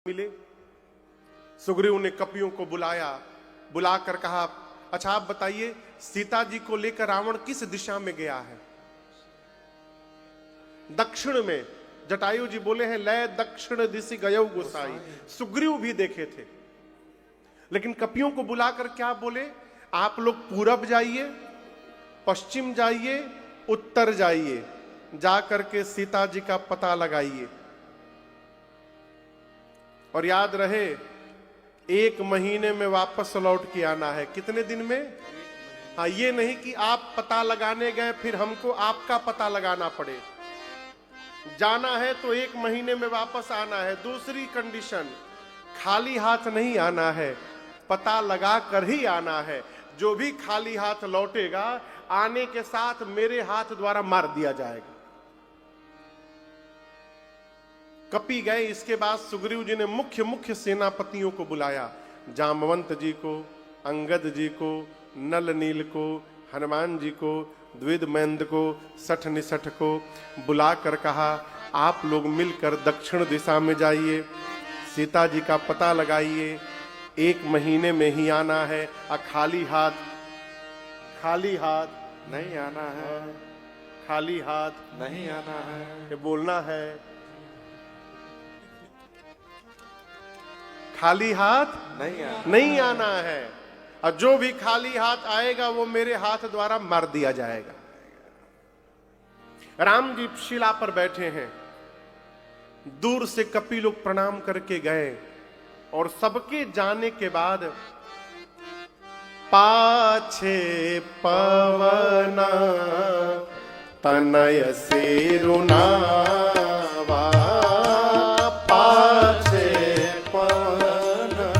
मिले। सुग्रीव ने कपियों को बुलाकर कहा, अच्छा आप बताइए सीता जी को लेकर रावण किस दिशा में गया है? दक्षिण में। जटायु जी बोले हैं, लय दक्षिण दिशि गयो गोसाई। सुग्रीव भी देखे थे, लेकिन कपियों को बुलाकर क्या बोले? आप लोग पूरब जाइए, पश्चिम जाइए, उत्तर जाइए, जाकर के सीता जी का पता लगाइए। और याद रहे 1 महीने में वापस लौट के आना है। कितने दिन में? हाँ, ये नहीं कि आप पता लगाने गए फिर हमको आपका पता लगाना पड़े। जाना है तो 1 महीने में वापस आना है। दूसरी कंडीशन, खाली हाथ नहीं आना है, पता लगा कर ही आना है। जो भी खाली हाथ लौटेगा, आने के साथ मेरे हाथ द्वारा मार दिया जाएगा। कपि गए। इसके बाद सुग्रीव जी ने मुख्य सेनापतियों को बुलाया, जामवंत जी को, अंगद जी को, नल नील को, हनुमान जी को, द्विद मैंद को, सठ निसठ को बुलाकर कहा, आप लोग मिलकर दक्षिण दिशा में जाइए, सीता जी का पता लगाइए, 1 महीने में ही आना है। खाली हाथ नहीं आना है, खाली हाथ नहीं आना है, ये बोलना है। खाली हाथ नहीं आना है। और जो भी खाली हाथ आएगा वो मेरे हाथ द्वारा मार दिया जाएगा। राम जी शिला पर बैठे हैं। दूर से कपि लोग प्रणाम करके गए और सबके जाने के बाद पाछे पवना तनय सिरुनावा, पाछे पवना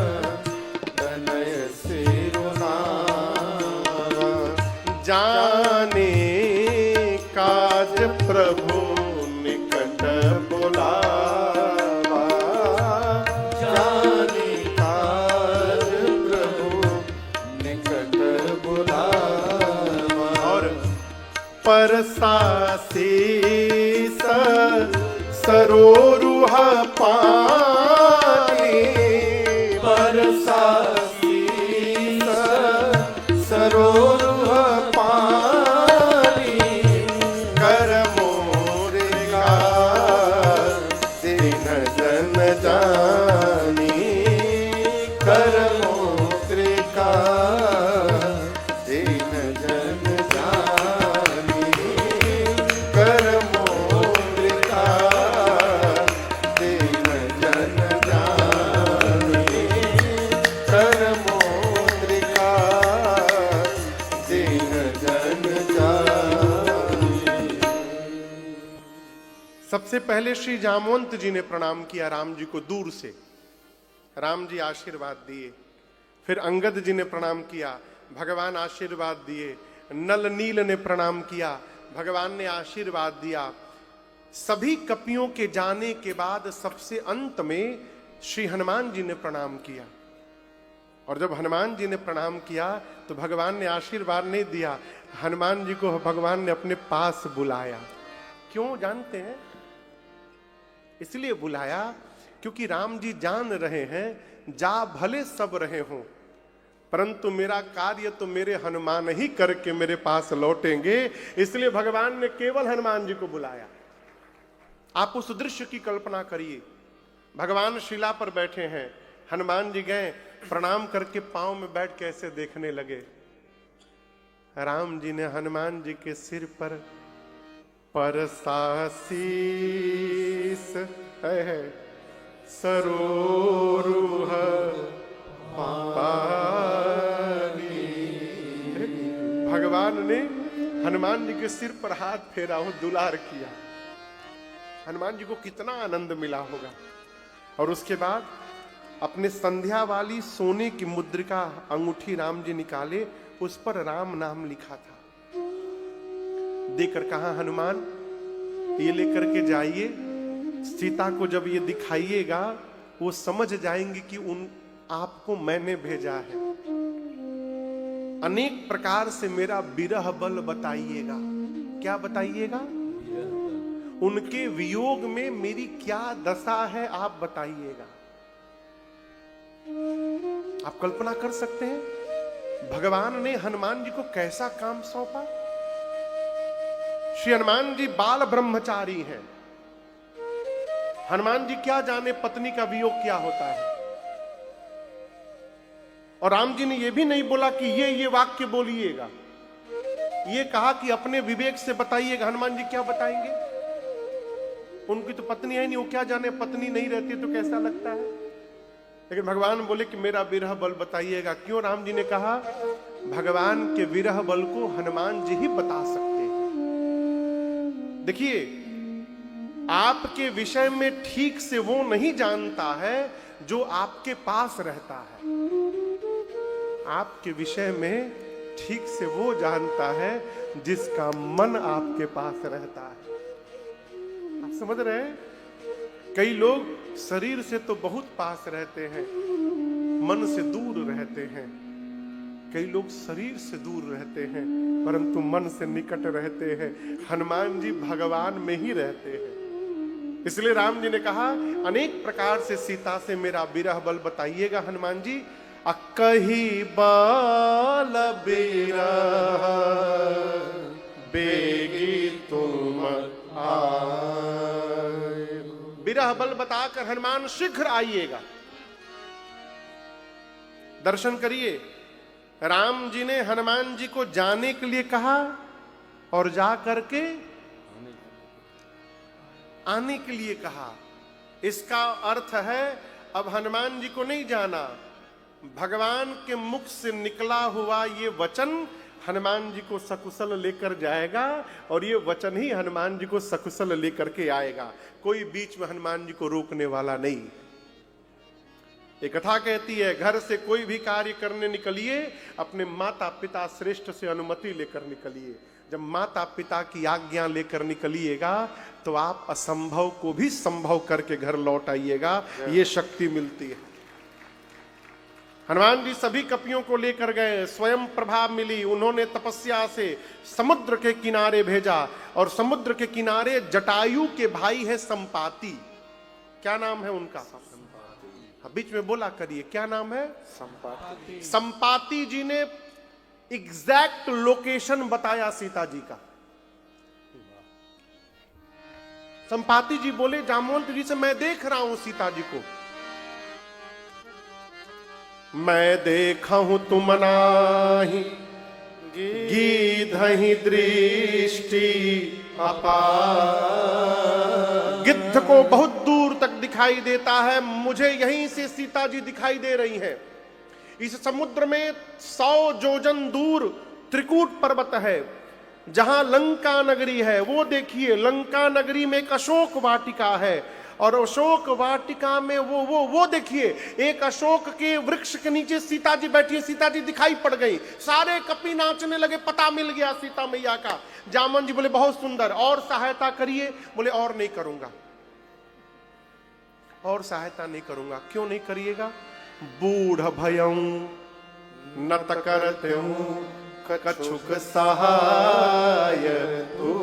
तनय सिरुनावा, जाने काज प्रभु निकट बुलावा, जाने काज प्रभु निकट बुलावा। और परसासीस सरोरुह पानी, परसासीस सरोरुह पानी, कर मोरिका दिन जन जानी, कर मोरिका दिन जन जानी, कर मोरिका दिन जन जानी, कर मोरिका दिन जन जानी। सबसे पहले श्री जामवंत जी ने प्रणाम किया राम जी को दूर से। राम जी आशीर्वाद दिए। फिर अंगद जी ने प्रणाम किया, भगवान आशीर्वाद दिए। नल नील ने प्रणाम किया, भगवान ने आशीर्वाद दिया। सभी कपियों के जाने के बाद सबसे अंत में श्री हनुमान जी ने प्रणाम किया। और जब हनुमान जी ने प्रणाम किया तो भगवान ने आशीर्वाद नहीं दिया, हनुमान जी को भगवान ने अपने पास बुलाया। क्यों जानते हैं? इसलिए बुलाया क्योंकि राम जी जान रहे हैं, जा भले सब रहे हों, परंतु मेरा कार्य तो मेरे हनुमान ही करके मेरे पास लौटेंगे। इसलिए भगवान ने केवल हनुमान जी को बुलाया। आप उस दृश्य की कल्पना करिए। भगवान शिला पर बैठे हैं, हनुमान जी गए, प्रणाम करके पांव में बैठ के ऐसे देखने लगे। राम जी ने हनुमान जी के सिर पर परसासीस है सरोरुह पानी। भगवान ने हनुमान जी के सिर पर हाथ फेरा, हो दुलार किया। हनुमान जी को कितना आनंद मिला होगा। और उसके बाद अपने संध्या वाली सोने की मुद्रिका अंगूठी राम जी निकाले, उस पर राम नाम लिखा था। देकर कहा, हनुमान ये लेकर के जाइए, सीता को जब ये दिखाइएगा वो समझ जाएंगे कि आपको मैंने भेजा है। अनेक प्रकार से मेरा विरह बल बताइएगा। क्या बताइएगा? उनके वियोग में मेरी क्या दशा है आप बताइएगा। आप कल्पना कर सकते हैं भगवान ने हनुमान जी को कैसा काम सौंपा। श्री हनुमान जी बाल ब्रह्मचारी हैं। हनुमान जी क्या जाने पत्नी का वियोग क्या होता है। और राम जी ने यह भी नहीं बोला कि ये वाक्य बोलिएगा, ये कहा कि अपने विवेक से बताइएगा। हनुमान जी क्या बताएंगे, उनकी तो पत्नी है नहीं, वो क्या जाने पत्नी नहीं रहती तो कैसा लगता है। लेकिन भगवान बोले कि मेरा विरह बल बताइएगा। क्यों? राम जी ने कहा भगवान के विरह बल को हनुमान जी ही बता सकते हैं। देखिए, आपके विषय में ठीक से वो नहीं जानता है जो आपके पास रहता है। आपके विषय में ठीक से वो जानता है जिसका मन आपके पास रहता है। आप समझ रहे हैं? कई लोग शरीर से तो बहुत पास रहते हैं, मन से दूर रहते हैं। कई लोग शरीर से दूर रहते हैं परंतु मन से निकट रहते हैं। हनुमान जी भगवान में ही रहते हैं। इसलिए राम जी ने कहा अनेक प्रकार से सीता से मेरा विरह बल बताइएगा हनुमान जी। अकही बाल विरह बेगी तुम आए। विरह बल बताकर हनुमान शीघ्र आइएगा, दर्शन करिए। राम जी ने हनुमान जी को जाने के लिए कहा और जा करके आने के लिए कहा। इसका अर्थ है अब हनुमान जी को नहीं जाना, भगवान के मुख से निकला हुआ ये वचन हनुमान जी को सकुशल लेकर जाएगा और ये वचन ही हनुमान जी को सकुशल लेकर के आएगा। कोई बीच में हनुमान जी को रोकने वाला नहीं। एक कथा कहती है, घर से कोई भी कार्य करने निकलिए अपने माता पिता श्रेष्ठ से अनुमति लेकर निकलिए। जब माता पिता की आज्ञा लेकर निकलिएगा तो आप असंभव को भी संभव करके घर लौट आइएगा। ये शक्ति मिलती है। हनुमान जी सभी कपियों को लेकर गए, स्वयं प्रभा मिली। उन्होंने तपस्या से समुद्र के किनारे भेजा और समुद्र के किनारे जटायु के भाई है संपाति। क्या नाम है उनका? बीच में बोला करिए, क्या नाम है? संपाति। संपाति जी ने एग्जैक्ट लोकेशन बताया सीता जी का। संपाति जी बोले जामवंत जी से मैं देख रहा हूं सीता जी को, मैं देखा हूं तुम नाही गीधहि दृष्टि अपार। गिद्ध को बहुत दूर तक दिखाई देता है, मुझे यहीं से सीता जी दिखाई दे रही हैं। इस समुद्र में 100 योजन दूर त्रिकूट पर्वत है जहां लंका नगरी है। वो देखिए, लंका नगरी में एक अशोक वाटिका है और अशोक वाटिका में वो देखिए, एक अशोक के वृक्ष के नीचे सीता जी बैठी है। सीता जी दिखाई पड़ गई, सारे कपि नाचने लगे, पता मिल गया सीता मैया का। जामन जी बोले बहुत सुंदर, और सहायता करिए। बोले और नहीं करूंगा, और सहायता नहीं करूंगा। क्यों नहीं करिएगा? बूढ़ भयऊ नत करते कछुक सहाय तू।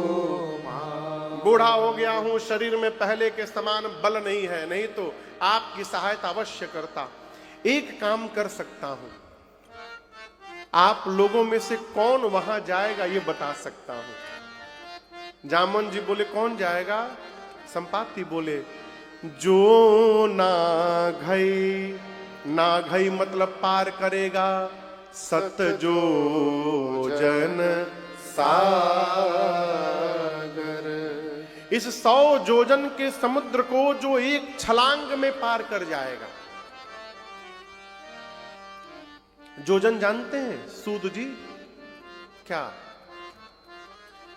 बूढ़ा हो गया हूं, शरीर में पहले के समान बल नहीं है, नहीं तो आपकी सहायता अवश्य करता। एक काम कर सकता हूं, आप लोगों में से कौन वहां जाएगा ये बता सकता हूं। जामन जी बोले कौन जाएगा? संपाति बोले जो ना घई मतलब पार करेगा, सत जो जन सागर। इस 100 योजन के समुद्र को जो एक छलांग में पार कर जाएगा। योजन जानते हैं सूद जी? क्या?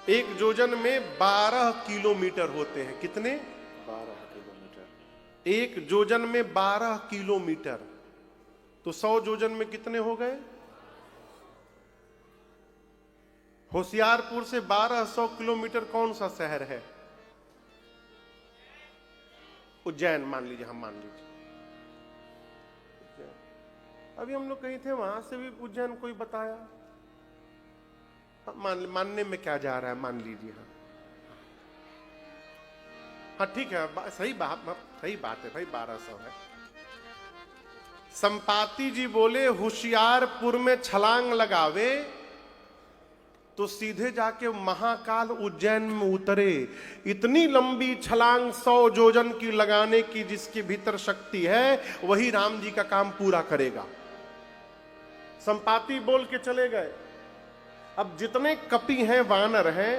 एक योजन में 12 किलोमीटर होते हैं। कितने? 12 किलोमीटर। एक योजन में 12 किलोमीटर, तो 100 योजन में कितने हो गए? होशियारपुर से 1200 किलोमीटर कौन सा शहर है? उज्जैन मान लीजिए, हम मान लीजिए अभी हम लोग कहीं थे, वहां से भी उज्जैन कोई बताया। मानने में क्या जा रहा है, मान लीजिए। हाँ ठीक है, सही बात है भाई, 1200 है। संपाति जी बोले होशियारपुर में छलांग लगावे तो सीधे जाके महाकाल उज्जैन में उतरे। इतनी लंबी छलांग 100 जोजन की लगाने की जिसके भीतर शक्ति है वही राम जी का काम पूरा करेगा। संपाति बोल के चले गए। अब जितने कपि हैं, वानर हैं,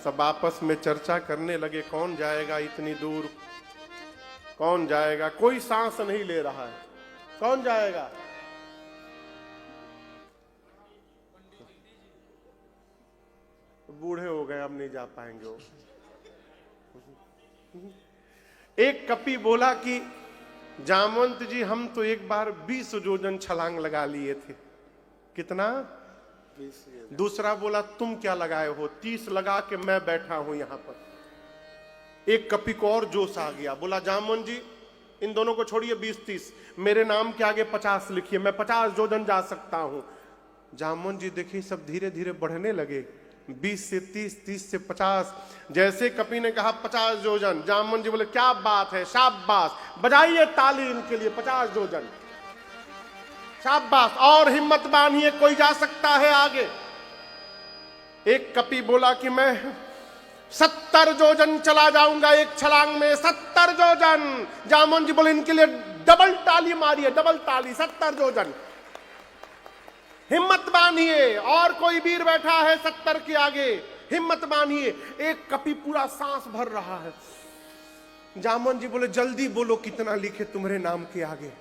सब आपस में चर्चा करने लगे कौन जाएगा इतनी दूर, कौन जाएगा। कोई सांस नहीं ले रहा है, कौन जाएगा। बूढ़े हो गए, अब नहीं जा पाएंगे वो। एक कपि बोला कि जामवंत जी हम तो एक बार 20 जोजन छलांग लगा लिए थे। कितना? 20। दूसरा बोला तुम क्या लगाए हो? 30 लगा के मैं बैठा हूं यहां पर। एक कपि को और जोश आ गया, बोला जामवंत जी इन दोनों को छोड़िए, 20-30 मेरे नाम के आगे 50 लिखिए, मैं 50 जोजन जा सकता हूं। जामवंत जी देखिए सब धीरे धीरे बढ़ने लगे, 20 से 30, 30 से 50। जैसे कपि ने कहा 50 जोजन, जामवंत जी बोले क्या बात है, शाबाश, बजाइए ताली इनके लिए, 50 जोजन, शाबाश, और हिम्मत बांधिए, कोई जा सकता है आगे। एक कपि बोला कि मैं 70 जोजन चला जाऊंगा एक छलांग में, 70 जोजन। जामवंत जी बोले इनके लिए डबल ताली मारिए, डबल ताली, 70 जोजन, हिम्मत बांधिए। और कोई वीर बैठा है 70 के आगे, हिम्मत बांधिए। एक कपि पूरा सांस भर रहा है। जामवंत जी बोले जल्दी बोलो कितना लिखे तुम्हारे नाम के आगे।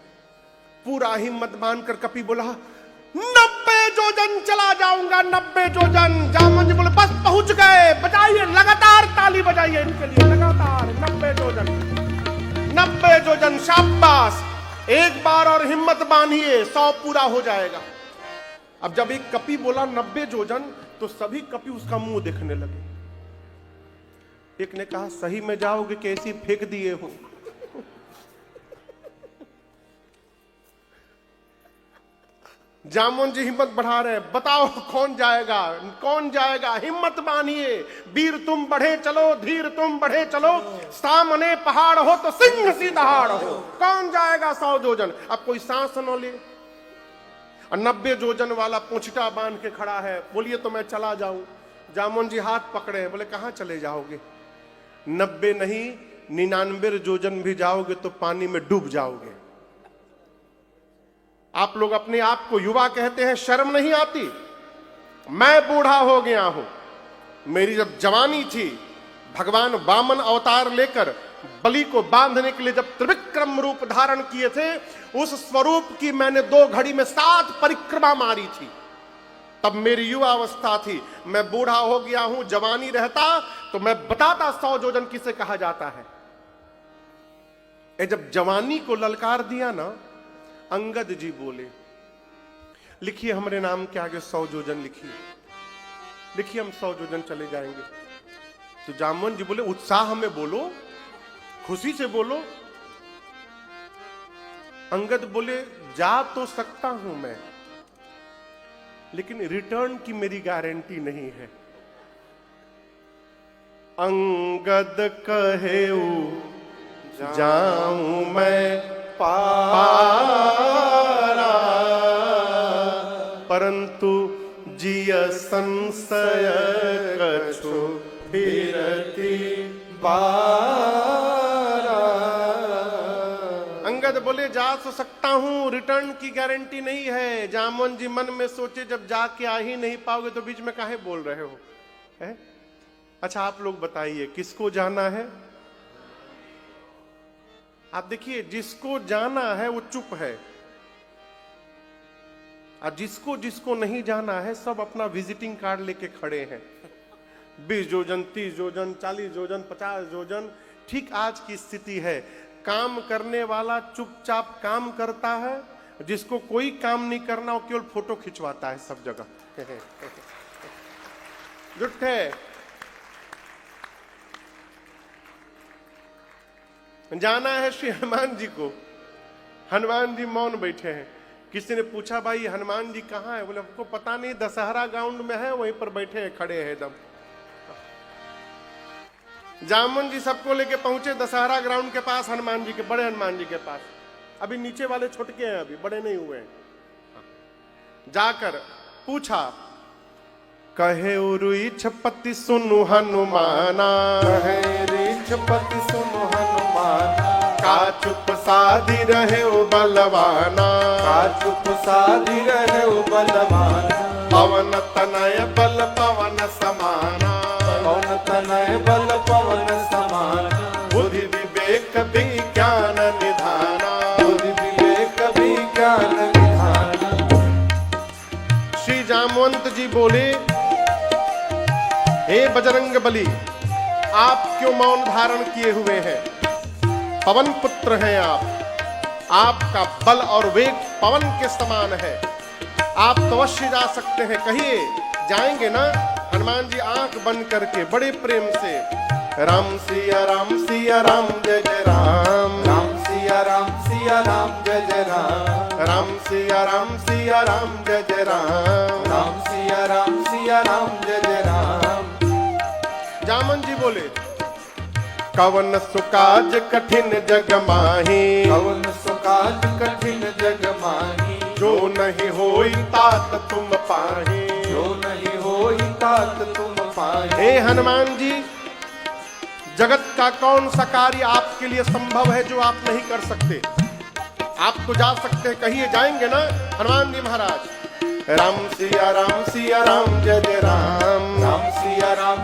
पूरा हिम्मत बांधकर कपि बोला 90 जोजन चला जाऊंगा, 90 जोजन। जामवंत जी बोले बस पहुंच गए, बजाइए, लगातार ताली बजाइए इनके लिए, लगातार 90 जोजन, 90 जोजन, शाबाश। एक बार और हिम्मत बांधिए, 100 पूरा हो जाएगा। अब जब एक कपि बोला 90 जोजन तो सभी कपि उसका मुंह देखने लगे। एक ने कहा सही में जाओगे, कैसी फेंक दिए हो। जामवंत जी हिम्मत बढ़ा रहे हैं, बताओ कौन जाएगा, कौन जाएगा, हिम्मत बांधिए। वीर तुम बढ़े चलो, धीर तुम बढ़े चलो, सामने पहाड़ हो तो सिंह सी दहाड़ हो। कौन जाएगा 100 जोजन? अब कोई सांस न ले। 90 जोजन वाला पूंछटा बांध के खड़ा है, बोलिए तो मैं चला जाऊं। जामवंत जी हाथ पकड़े हैं, बोले कहां चले जाओगे? 90 नहीं 99 जोजन भी जाओगे तो पानी में डूब जाओगे। आप लोग अपने आप को युवा कहते हैं, शर्म नहीं आती? मैं बूढ़ा हो गया हूं। मेरी जब जवानी थी, भगवान वामन अवतार लेकर बलि को बांधने के लिए जब त्रिविक्रम रूप धारण किए थे, उस स्वरूप की मैंने 2 घड़ी में 7 परिक्रमा मारी थी। तब मेरी युवा अवस्था थी। मैं बूढ़ा हो गया हूं, जवानी रहता तो मैं बताता 100 जोजन किसे कहा जाता है। जब जवानी को ललकार दिया ना, अंगद जी बोले लिखिए हमारे नाम के आगे 100 जोजन लिखिए, लिखिए हम 100 जोजन चले जाएंगे। तो जामवंत जी बोले उत्साह में बोलो, खुशी से बोलो। अंगद बोले जा तो सकता हूं मैं, लेकिन रिटर्न की मेरी गारंटी नहीं है। अंगद कहे जाऊं मैं पारा, परंतु जिय संशय कछु फिरती बारा। अंगद बोले जा तो सकता हूं, रिटर्न की गारंटी नहीं है। जामवंत जी मन में सोचे जब जाके आ ही नहीं पाओगे तो बीच में काहे बोल रहे हो, है? अच्छा आप लोग बताइए किसको जाना है? आप देखिए जिसको जाना है वो चुप है, और जिसको जिसको नहीं जाना है सब अपना विजिटिंग कार्ड लेके खड़े हैं। 20 जोजन, 30 जोजन, 40 जोजन, 50 जोजन। ठीक आज की स्थिति है। काम करने वाला चुपचाप काम करता है, जिसको कोई काम नहीं करना वो केवल फोटो खिंचवाता है सब जगह। जुट्ठे जाना है श्री हनुमान जी को। हनुमान जी मौन बैठे हैं। किसी ने पूछा भाई हनुमान जी कहाँ है? बोले हमको पता नहीं, दशहरा ग्राउंड में है, वहीं पर बैठे हैं, खड़े हैं एकदम। जामवंत जी सबको लेके पहुंचे दशहरा ग्राउंड के पास, हनुमान जी के, बड़े हनुमान जी के पास। अभी नीचे वाले छुटके हैं, अभी बड़े नहीं हुए हैं। जाकर पूछा, कहे उरुई छपति सुनु हनुमाना, कहे रीछपति सुनु हनुमाना, का चुप साधी रहे ओ बलवाना, का चुप साधी रहे ओ बलवाना, पवन तनय बल पवन समाना, पवन तनय बल पवन समाना, बुद्धि विवेक विज्ञान निधाना, बुद्धि विवेक विज्ञान विधाना। श्री जामवंत जी बोले, हे बजरंग बली, आप क्यों मौन धारण किए हुए हैं? पवन पुत्र हैं आप, आपका बल और वेग पवन के समान है, आप तो अवश्य जा सकते हैं। कहिए, जाएंगे ना? हनुमान जी आंख बंद करके बड़े प्रेम से, राम सिया राम सिया राम जय जय राम, राम सिया राम सिया राम जय जय राम, राम सिया राम सिया राम जय जय राम, राम सिया राम सिया राम जय जय राम। जामन जी बोले, कवन सुकाज कठिन जग माही, कवन सुकाज कठिन जग माही, जो नहीं होई तात तुम पाही, जो नहीं होई तात तुम पाही। हे हनुमान जी, जगत का कौन सा कार्य आपके लिए संभव है जो आप नहीं कर सकते? आप तो जा सकते हैं, कहिए, जाएंगे ना? हनुमान जी महाराज, राम सिया राम जय जय राम, राम सिया राम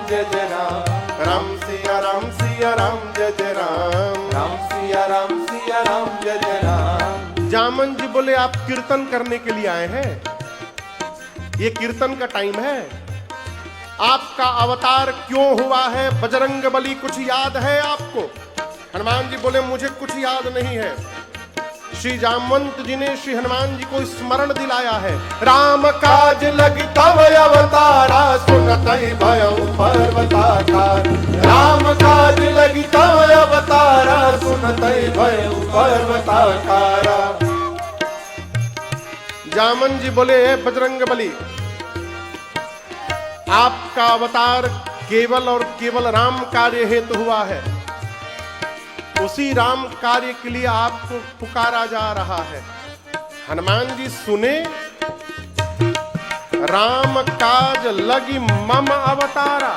जय जय राम, राम सिया राम जय जय राम, राम सिया राम जय जय राम। जामन जी बोले, आप कीर्तन करने के लिए आए हैं? ये कीर्तन का टाइम है। आपका अवतार क्यों हुआ है बजरंग बली, कुछ याद है आपको? हनुमान जी बोले, मुझे कुछ याद नहीं है। श्री जामवंत जी ने श्री हनुमान जी को स्मरण दिलाया है। राम काज लगी तव अवतारा, सुनतहि भयउ पर्वताकार, राम काज लगी तव अवतारा, सुनतहि भयउ पर्वताकारा। जामन जी बोले, हे बजरंग बली, आपका अवतार केवल और केवल राम कार्य हेतु हुआ है, उसी राम कार्य के लिए आपको पुकारा जा रहा है। हनुमान जी सुने, राम काज लगी मम अवतारा,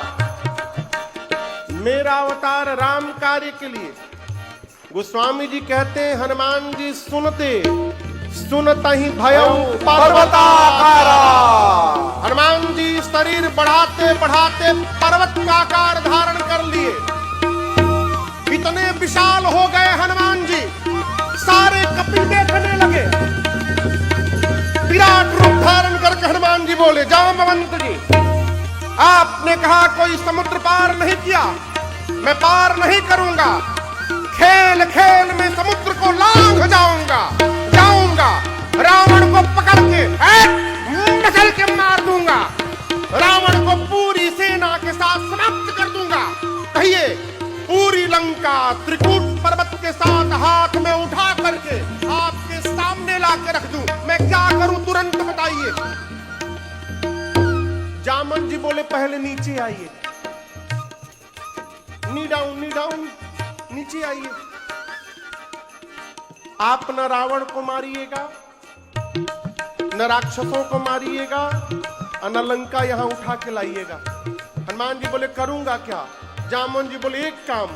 मेरा अवतार राम कार्य के लिए। गोस्वामी जी कहते हैं, हनुमान जी सुनतहि भयउ पर्वताकारा। हनुमान जी शरीर बढ़ाते बढ़ाते पर्वत का आकार धारण कर लिए। इतने विशाल हो गए हनुमान जी, सारे कपिल देखने लगे। विराट रूप धारण करके हनुमान जी बोले, जामवंत जी, आपने कहा कोई समुद्र पार नहीं किया, मैं पार नहीं करूंगा। खेल खेल में समुद्र को लांघ जाऊंगा, रावण को पकड़ के मसल के मार दूंगा, रावण को पूरी सेना के साथ समाप्त कर दूंगा। कहिए, पूरी लंका त्रिकूट पर्वत के साथ हाथ में उठा करके आपके सामने ला के रख दूं, मैं क्या करूं? तुरंत बताइए। जामन जी बोले, पहले नीचे आइए, नी डाउन, नीचे आइए। आप न रावण को मारिएगा, न राक्षसों को मारिएगा, और न लंका यहां उठा के लाइएगा। हनुमान जी बोले, करूंगा क्या? जामन जी बोले, एक काम,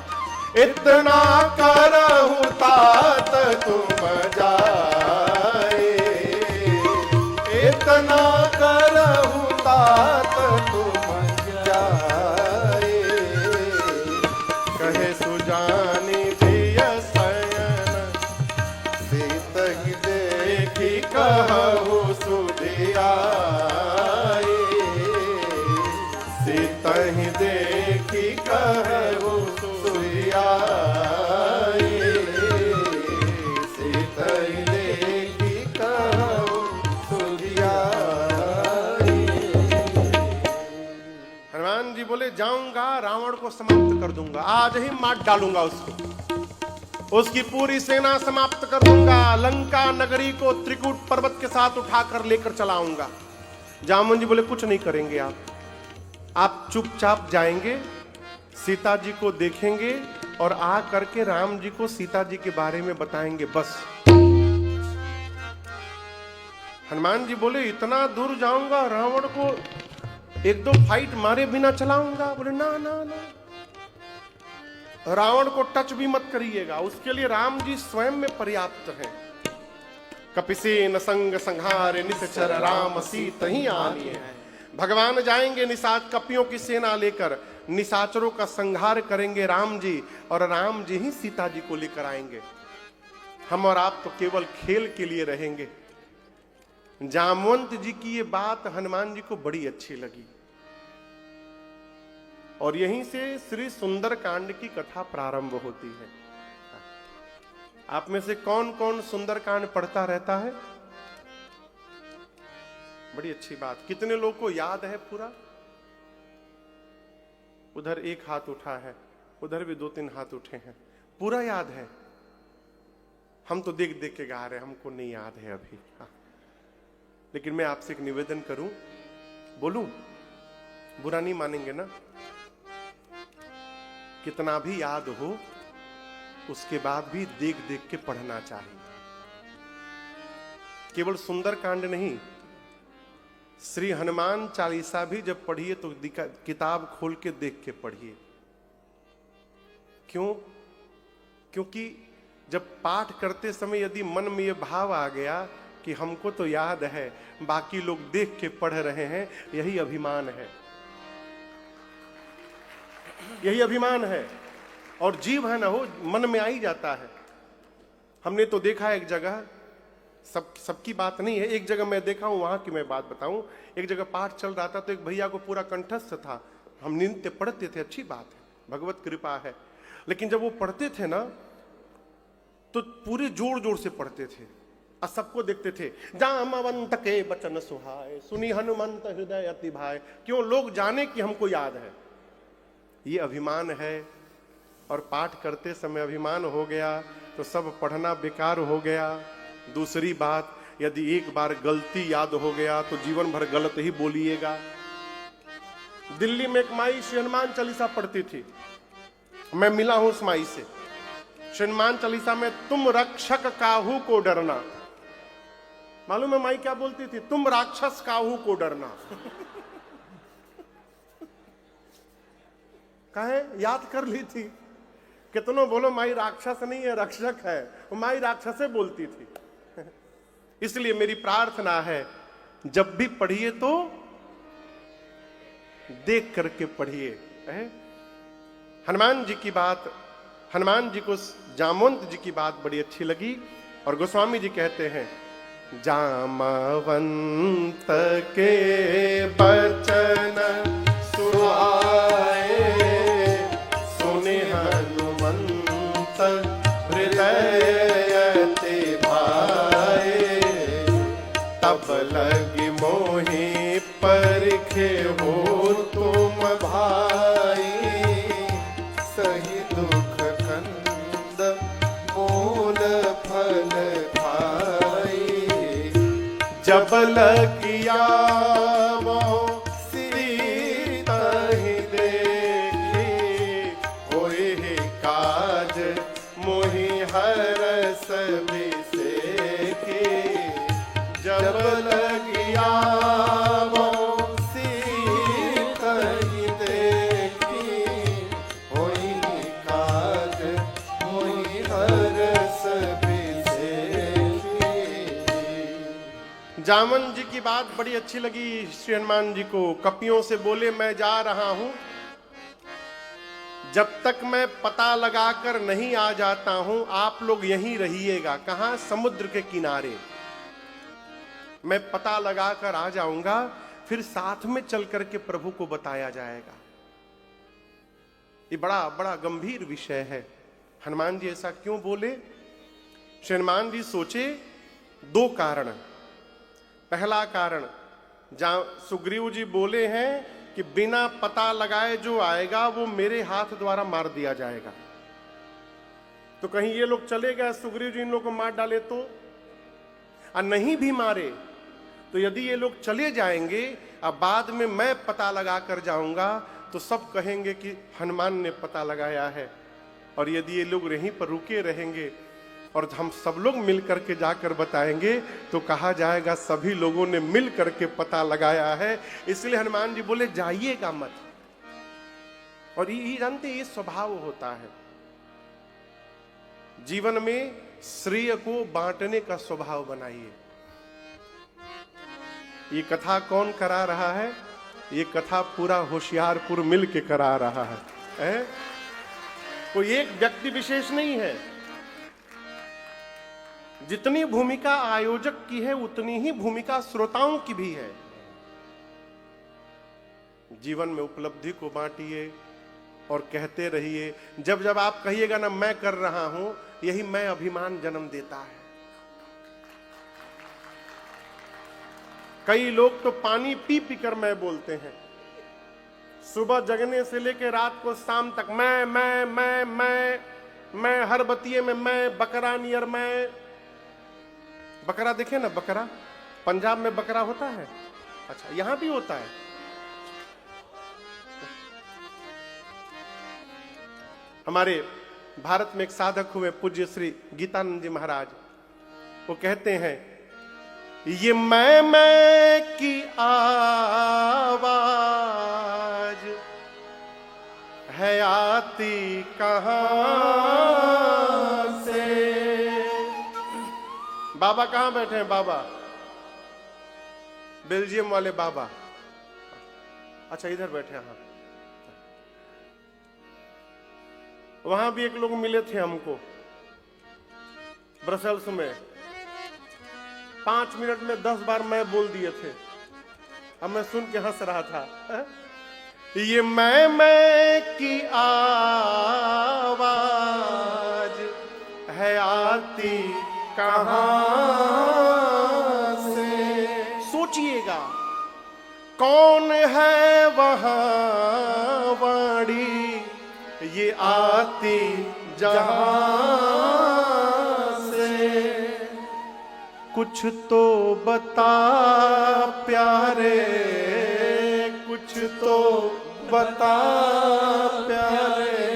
इतना करहूं तात तुम जाए, इतना करहूं तात तुम जाए, कहे सुजानी दिय सयन, सीतहि देखी कहु सुधियाए, सीतहि देखी कहु सुधियाए, सीतहि देखी कहु सुधियाए। हनुमान जी बोले, जाऊंगा, रावण को समाप्त कर दूंगा, आज ही मार डालूंगा उसको, उसकी पूरी सेना समाप्त कर दूंगा, लंका नगरी को त्रिकूट पर्वत के साथ उठाकर लेकर चलाऊंगा। जामुन जी बोले, कुछ नहीं करेंगे आप चुपचाप जाएंगे, सीता जी को देखेंगे, और आ करके राम जी को सीता जी के बारे में बताएंगे बस। हनुमान जी बोले इतना दूर जाऊंगा, रावण को एक दो फाइट मारे बिना चलाऊंगा? बोले ना ना ना, रावण को टच भी मत करिएगा, उसके लिए राम जी स्वयं में पर्याप्त हैं। कपिसेन संग संहारे निश्चर राम सीत ही आनिए। भगवान जाएंगे निशाच कपियों की सेना लेकर, निशाचरों का संहार करेंगे राम जी, और राम जी ही सीता जी को लेकर आएंगे। हम और आप तो केवल खेल के लिए रहेंगे। जामवंत जी की ये बात हनुमान जी को बड़ी अच्छी लगी, और यहीं से श्री सुंदर कांड की कथा प्रारंभ होती है। आप में से कौन कौन सुंदर कांड पढ़ता रहता है? बड़ी अच्छी बात। कितने लोग को याद है पूरा? उधर एक हाथ उठा है, उधर भी 2-3 हाथ उठे हैं। पूरा याद है? हम तो देख देख के गा रहे हैं, हमको नहीं याद है अभी। हाँ। लेकिन मैं आपसे एक निवेदन करूं, बोलूं? बुरा नहीं मानेंगे ना? कितना भी याद हो, उसके बाद भी देख देख के पढ़ना चाहिए। केवल सुंदर कांड नहीं, श्री हनुमान चालीसा भी जब पढ़िए तो किताब खोल के देख के पढ़िए। क्यों? क्योंकि जब पाठ करते समय यदि मन में यह भाव आ गया कि हमको तो याद है, बाकी लोग देख के पढ़ रहे हैं, यही अभिमान है, यही अभिमान है। और जीव है ना, हो मन में आ ही जाता है। हमने तो देखा एक जगह, सबकी बात नहीं है, एक जगह मैं देखा हूं, वहां की मैं बात बताऊं। एक जगह पाठ चल रहा था तो एक भैया को पूरा कंठस्थ था। हम नित्य पढ़ते थे, अच्छी बात है, भगवत कृपा है। लेकिन जब वो पढ़ते थे ना तो पूरे जोर जोर से पढ़ते थे और सबको देखते थे। जामवंत के बचन सुहाए, सुनी हनुमंत हृदय अति भाए। क्यों? लोग जाने कि हमको याद है। ये अभिमान है, और पाठ करते समय अभिमान हो गया तो सब पढ़ना बेकार हो गया। दूसरी बात, यदि एक बार गलती याद हो गया तो जीवन भर गलत ही बोलिएगा। दिल्ली में एक माई श्री हनुमान चालीसा पढ़ती थी, मैं मिला हूं उस माई से। श्री हनुमान चालीसा में तुम रक्षक काहू को डरना, मालूम है माई क्या बोलती थी? तुम राक्षस काहू को डरना। कहे याद कर ली थी। कितनों बोलो माई राक्षस नहीं है, रक्षक है, वो माई राक्षसे बोलती थी। इसलिए मेरी प्रार्थना है, जब भी पढ़िए तो देख करके पढ़िए। हनुमान जी की बात, हनुमान जी को जामवंत जी की बात बड़ी अच्छी लगी, और गोस्वामी जी कहते हैं, जामवंत के बचन सुहाए, सुने हनुमंत हृदय अति भाए। तब लगी मोहि परखे हो तुम भाई, सही दुख कंद मूल फल खाई। जब लगिया वो सीता ही देखी, होए हे काज मोहि हरस बिसेखी। जब लगिया वो सीता ही देखी, होए हे काज मोहि हरस बिसेखी। जामन जी की बात बड़ी अच्छी लगी श्री हनुमान जी को। कपियों से बोले, मैं जा रहा हूं, जब तक मैं पता लगाकर नहीं आ जाता हूं, आप लोग यहीं रहिएगा। कहां? समुद्र के किनारे। मैं पता लगाकर आ जाऊंगा, फिर साथ में चल करके प्रभु को बताया जाएगा। ये बड़ा बड़ा गंभीर विषय है। हनुमान जी ऐसा क्यों बोले? श्री हनुमान जी सोचे, 2 कारण। पहला कारण, जहां सुग्रीव जी बोले हैं कि बिना पता लगाए जो आएगा वो मेरे हाथ द्वारा मार दिया जाएगा। तो कहीं ये लोग चले गए, सुग्रीव जी इन लोग को मार डाले तो, और नहीं भी मारे तो यदि ये लोग चले जाएंगे और बाद में मैं पता लगा कर जाऊंगा तो सब कहेंगे कि हनुमान ने पता लगाया है, और यदि ये लोग यहीं पर रुके रहेंगे और हम सब लोग मिल करके जाकर बताएंगे तो कहा जाएगा सभी लोगों ने मिल करके पता लगाया है। इसलिए हनुमान जी बोले जाइएगा मत। और ये जानते ये स्वभाव होता है जीवन में, श्रेय को बांटने का स्वभाव बनाइए। ये कथा कौन करा रहा है? ये कथा पूरा होशियारपुर मिल के करा रहा है? कोई एक व्यक्ति विशेष नहीं है। जितनी भूमिका आयोजक की है उतनी ही भूमिका श्रोताओं की भी है। जीवन में उपलब्धि को बांटिए और कहते रहिए। जब जब आप कहिएगा ना मैं कर रहा हूं, यही मैं अभिमान जन्म देता है। कई लोग तो पानी पी पी कर मैं बोलते हैं। सुबह जगने से लेकर रात को शाम तक मैं हर बतिये में मैं, बकरा नियर मैं। बकरा देखे ना, बकरा पंजाब में बकरा होता है। अच्छा, यहां भी होता है। हमारे भारत में एक साधक हुए पूज्य श्री गीतानंद जी महाराज, वो कहते हैं ये मैं की आवाज है आती कहां से। बाबा कहां बैठे हैं? बाबा बेल्जियम वाले बाबा। अच्छा, इधर बैठे हैं। हाँ, वहां भी एक लोग मिले थे हमको ब्रसेल्स में। 5 मिनट में 10 बार मैं बोल दिए थे। अब मैं सुन के हंस रहा था। ये मैं की आवाज है आती कहां से। सोचिएगा कौन है वहां वाणी ये आती जहां से। कुछ तो बता प्यारे, कुछ तो बता प्यारे,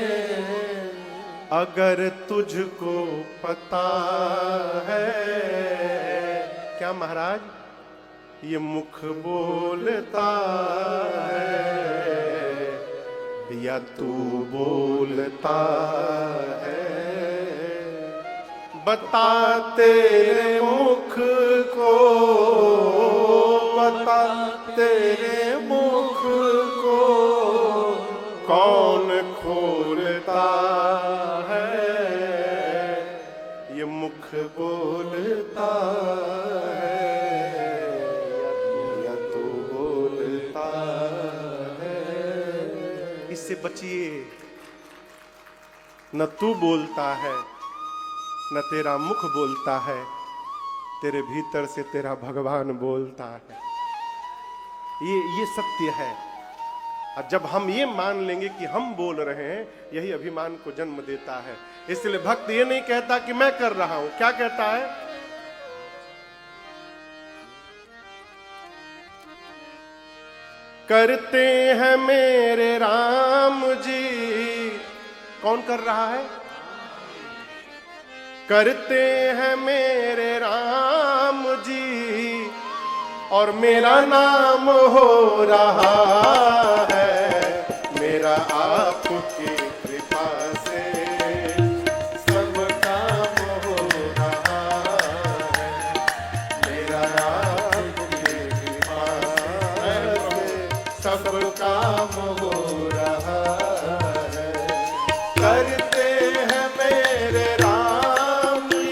अगर तुझको पता है। क्या महाराज? ये मुख बोलता है या तू बोलता है? बता तेरे मुख को, बता तेरे मुख को कौन खोलता है? ये मुख बोलता है या तू बोलता है? इससे बचिए। न तू बोलता है न तेरा मुख बोलता है, तेरे भीतर से तेरा भगवान बोलता है। ये सत्य है। और जब हम ये मान लेंगे कि हम बोल रहे हैं, यही अभिमान को जन्म देता है। इसलिए भक्त ये नहीं कहता कि मैं कर रहा हूं। क्या कहता है? करते हैं मेरे राम जी। कौन कर रहा है? करते हैं मेरे राम जी और मेरा नाम हो रहा है। मेरा आपकी कृपा से सब काम हो रहा है। मेरा आपकी कृपा से सब काम हो रहा है। करते हैं मेरे राम जी,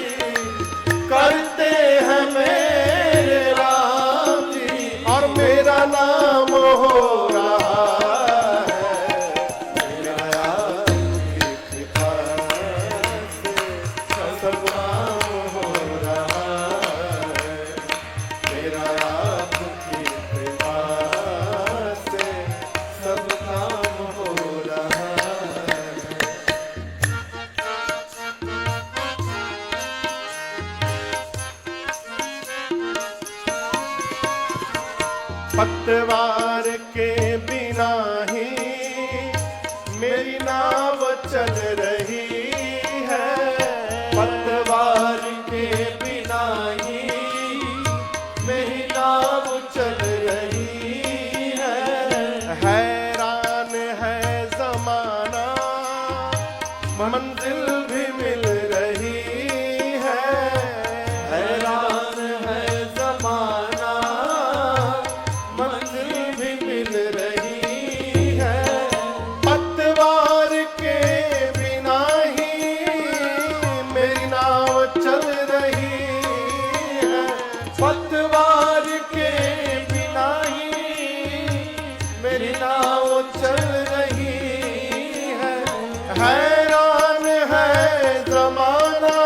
करते हैं मेरे राम जी और मेरा नाम हो रहा है। मेरा आपकी कृपा से सब काम हो रहा है। मेरा आपकी कृपा से सब काम हो रहा है। पतवार के बिना ही मेरी नाव चल रही चल रही है, पतवार के बिना ही मेरी नाव चल रही है। हैरान है जमाना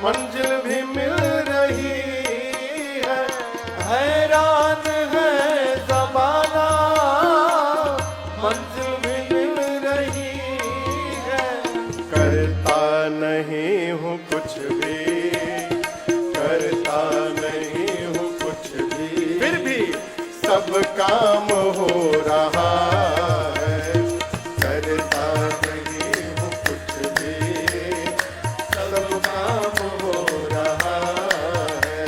मंजिल भी मिल रही है। हैरान है ज़माना मंजिल भी मिल रही है। करता नहीं हूँ कुछ भी, करता नहीं हूँ कुछ भी, फिर भी सब काम हो रहा है। करता नहीं हूँ कुछ भी, सब काम हो रहा है।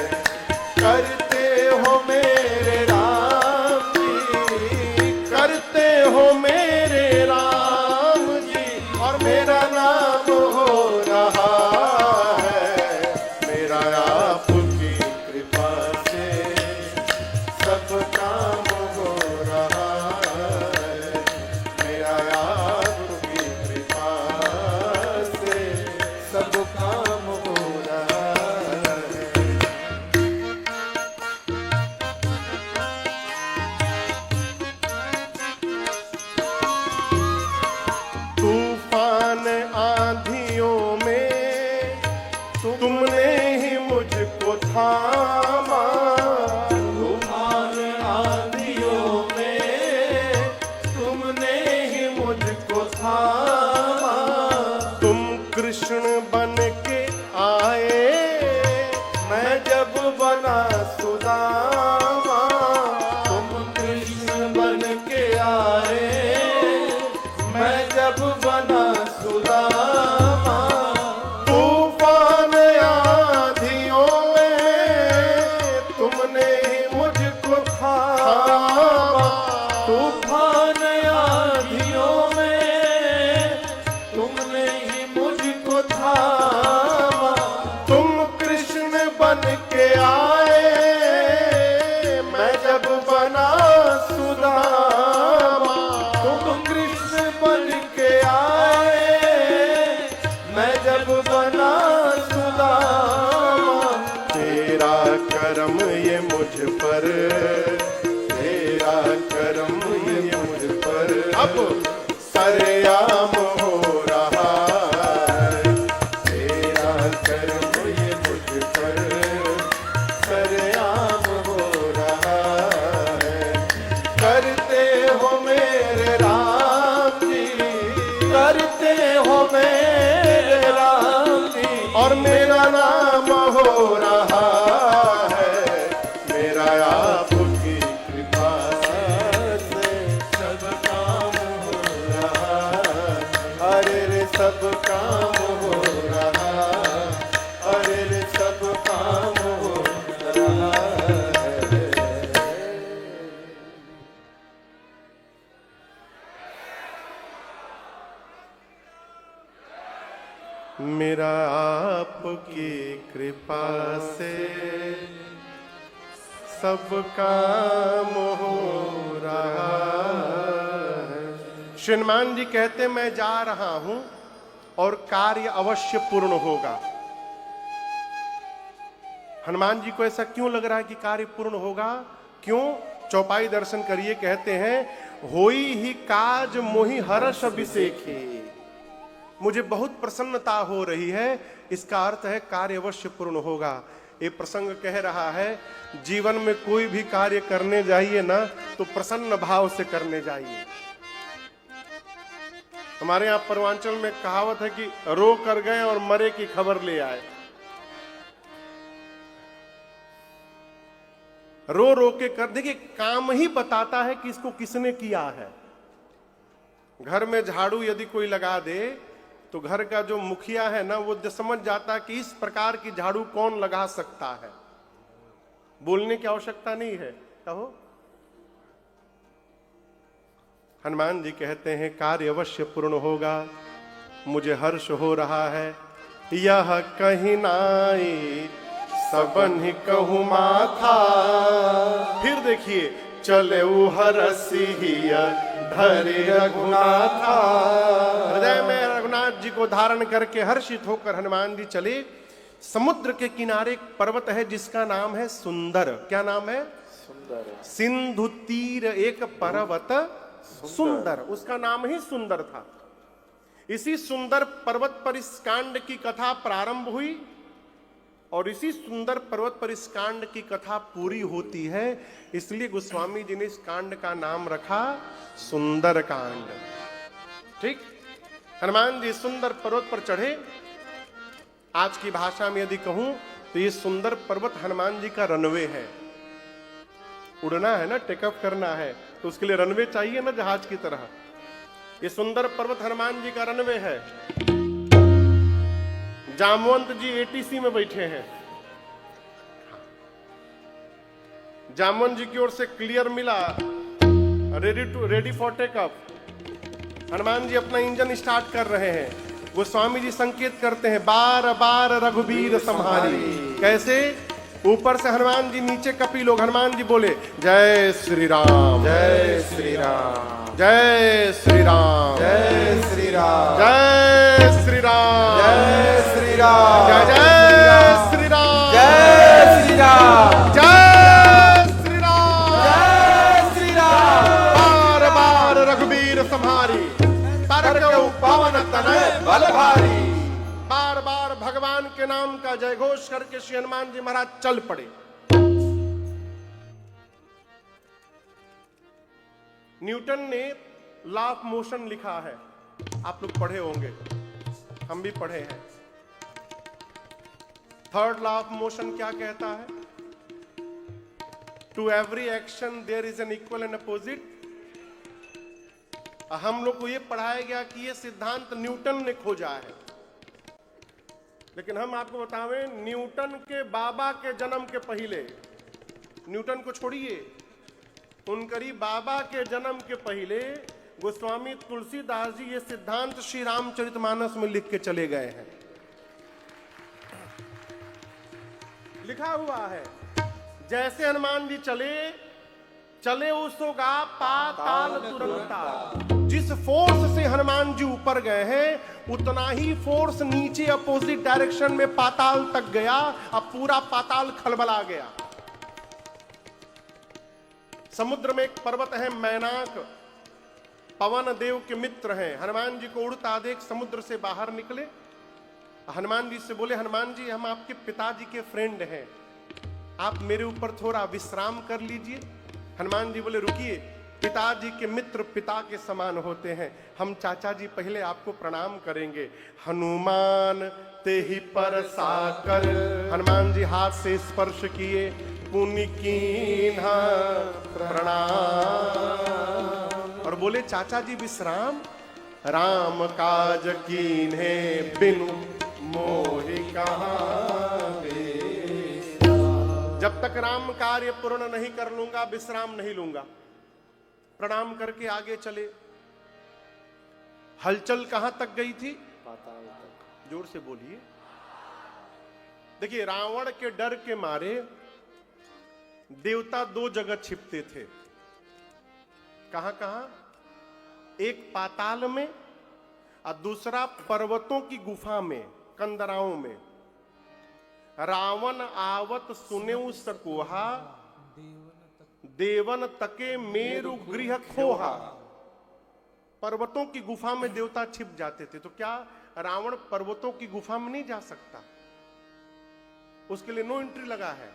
करते हो मेरे राम जी, करते हो मेरे राम जी, और मेरा नाम हो रहा है। मेरा आपकी कृपा से सब काम हो रहा है। मेरा आपकी कृपा से सब काम हो रहा है। तूफान आंधियों में तुमने ही मुझको थामा। तूफान आंधियों में तुमने ही मुझको थामा। तुम कृष्ण बन के आए, मैं जब बना सुदामा। तुम कृष्ण बन के आए, मैं जब बना सुदामा। तूफान आंधियों में तुमने ही मुझको थामा। तूफान आंधियों में तुमने ही मुझको थामा। तुम कृष्ण बन के आए, मैं जब बना सुदामा। तुम कृष्ण बन के आए, मैं जब बना सुदामा। तेरा करम ये मुझ पर, तेरा करम ये मुझ पर अब सरेआम हो रहा है। तेरा करम ये मुझ पर सरेआम हो रहा है। करते हो मेरे राम जी, करते हो मेरे राम जी, और मेरा नाम हो रहा है। मेरा आपकी कृपा से सब काम हो रहा है। अरे रे सब काम हो रहा, अरे रे सब काम हो रहा है। मेरा आपकी कृपा से सब काम हो रहा है। श्री हनुमान जी कहते मैं जा रहा हूं और कार्य अवश्य पूर्ण होगा। हनुमान जी को ऐसा क्यों लग रहा है कि कार्य पूर्ण होगा? क्यों? चौपाई दर्शन करिए, कहते हैं होई ही काज मोहि हर्ष अभिषेखे। मुझे बहुत प्रसन्नता हो रही है, इसका अर्थ है कार्य अवश्य पूर्ण होगा। ये प्रसंग कह रहा है जीवन में कोई भी कार्य करने जाइए ना तो प्रसन्न भाव से करने जाइए। हमारे यहाँ पूर्वांचल में कहावत है कि रो कर गए और मरे की खबर ले आए। रो रो के कर, देखिए काम ही बताता है कि इसको किसने किया है। घर में झाड़ू यदि कोई लगा दे तो घर का जो मुखिया है ना वो समझ जाता है कि इस प्रकार की झाड़ू कौन लगा सकता है। बोलने की आवश्यकता नहीं है। कहो हनुमान जी कहते हैं कार्य अवश्य पूर्ण होगा, मुझे हर्ष हो रहा है। यह कहीं नाई सबन ही कहूँ माथा। फिर देखिए चले हरसिया धरि रघुनाथा। हृदय में रघुनाथ जी को धारण करके हर्षित होकर हनुमान जी चले। समुद्र के किनारे एक पर्वत है जिसका नाम है सुंदर। क्या नाम है? सुंदर। सिंधु तीर एक पर्वत सुंदर, उसका नाम ही सुंदर था। इसी सुंदर पर्वत पर इस कांड की कथा प्रारंभ हुई और इसी सुंदर पर्वत पर इस कांड की कथा पूरी होती है। इसलिए गोस्वामी जी ने इस कांड का नाम रखा सुंदर कांड। ठीक, हनुमान जी सुंदर पर्वत पर चढ़े। आज की भाषा में यदि कहूं तो ये सुंदर पर्वत हनुमान जी का रनवे है। उड़ना है ना, टेकअप करना है, तो उसके लिए रनवे चाहिए ना, जहाज की तरह। ये सुंदर पर्वत हनुमान जी का रनवे है। जामवंत जी एटीसी में बैठे हैं। जामवंत जी की ओर से क्लियर मिला, ready for take up. Hanuman ji अपना इंजन स्टार्ट कर रहे हैं। गोस्वामी जी संकेत करते हैं, बार बार रघुबीर संहारी। कैसे? ऊपर से हनुमान जी, नीचे कपि लोग। हनुमान जी बोले, जय श्री राम, जय श्री राम, जय श्री राम, जय श्री राम, जय श्री राम, जय श्री राम, जय जय श्री राम, जय श्री राम, जय श्री राम, जय श्री राम। बार बार रघुबीर संहारी, करके पवन तनय बल भारी। बार बार भगवान के नाम का जय घोष करके श्री हनुमान जी महाराज चल पड़े। न्यूटन ने लॉ ऑफ मोशन लिखा है, आप लोग पढ़े होंगे, हम भी पढ़े हैं। थर्ड लॉ ऑफ मोशन क्या कहता है? To every action there is an equal and opposite. हम लोग को यह पढ़ाया गया कि यह सिद्धांत न्यूटन ने खोजा है, लेकिन हम आपको बतावें, न्यूटन के बाबा के जन्म के पहले, न्यूटन को छोड़िए, उनकरी बाबा के जन्म के पहले गोस्वामी तुलसीदास जी ये सिद्धांत श्री रामचरितमानस में लिख के चले गए हैं। लिखा हुआ है, जैसे हनुमान जी चले चले उसोगा पाताल तुरंता। जिस फोर्स से हनुमान जी ऊपर गए हैं उतना ही फोर्स नीचे अपोजिट डायरेक्शन में पाताल तक गया। अब पूरा पाताल खलबला गया। समुद्र में एक पर्वत है मैनाक, पवन देव के मित्र हैं। हनुमान जी को उड़ता देख समुद्र से बाहर निकले। हनुमान जी से बोले, हनुमान जी हम आपके पिताजी के फ्रेंड हैं, आप मेरे ऊपर थोड़ा विश्राम कर लीजिए। हनुमान जी बोले, रुकिए, पिताजी के मित्र पिता के समान होते हैं, हम चाचा जी पहले आपको प्रणाम करेंगे। हनुमान ते ही पर साकर, हनुमान जी हाथ से स्पर्श किए, पुनि कीन्हा प्रणाम, और बोले, चाचा जी विश्राम। राम काज कीन्हे बिनु मोहि कहाँ बेसा। जब तक राम कार्य पूर्ण नहीं कर लूंगा विश्राम नहीं लूंगा। प्रणाम करके आगे चले। हलचल कहां तक गई थी? पाताल तक। जोर से बोलिए। देखिए, रावण के डर के मारे देवता दो जगह छिपते थे। कहां कहां? एक पाताल में और दूसरा पर्वतों की गुफा में, कंदराओं में। रावण आवत सुनेउ सकोहा, देवन तके मेरु गृह खोहा। पर्वतों की गुफा में देवता छिप जाते थे। तो क्या रावण पर्वतों की गुफा में नहीं जा सकता? उसके लिए नो एंट्री लगा है।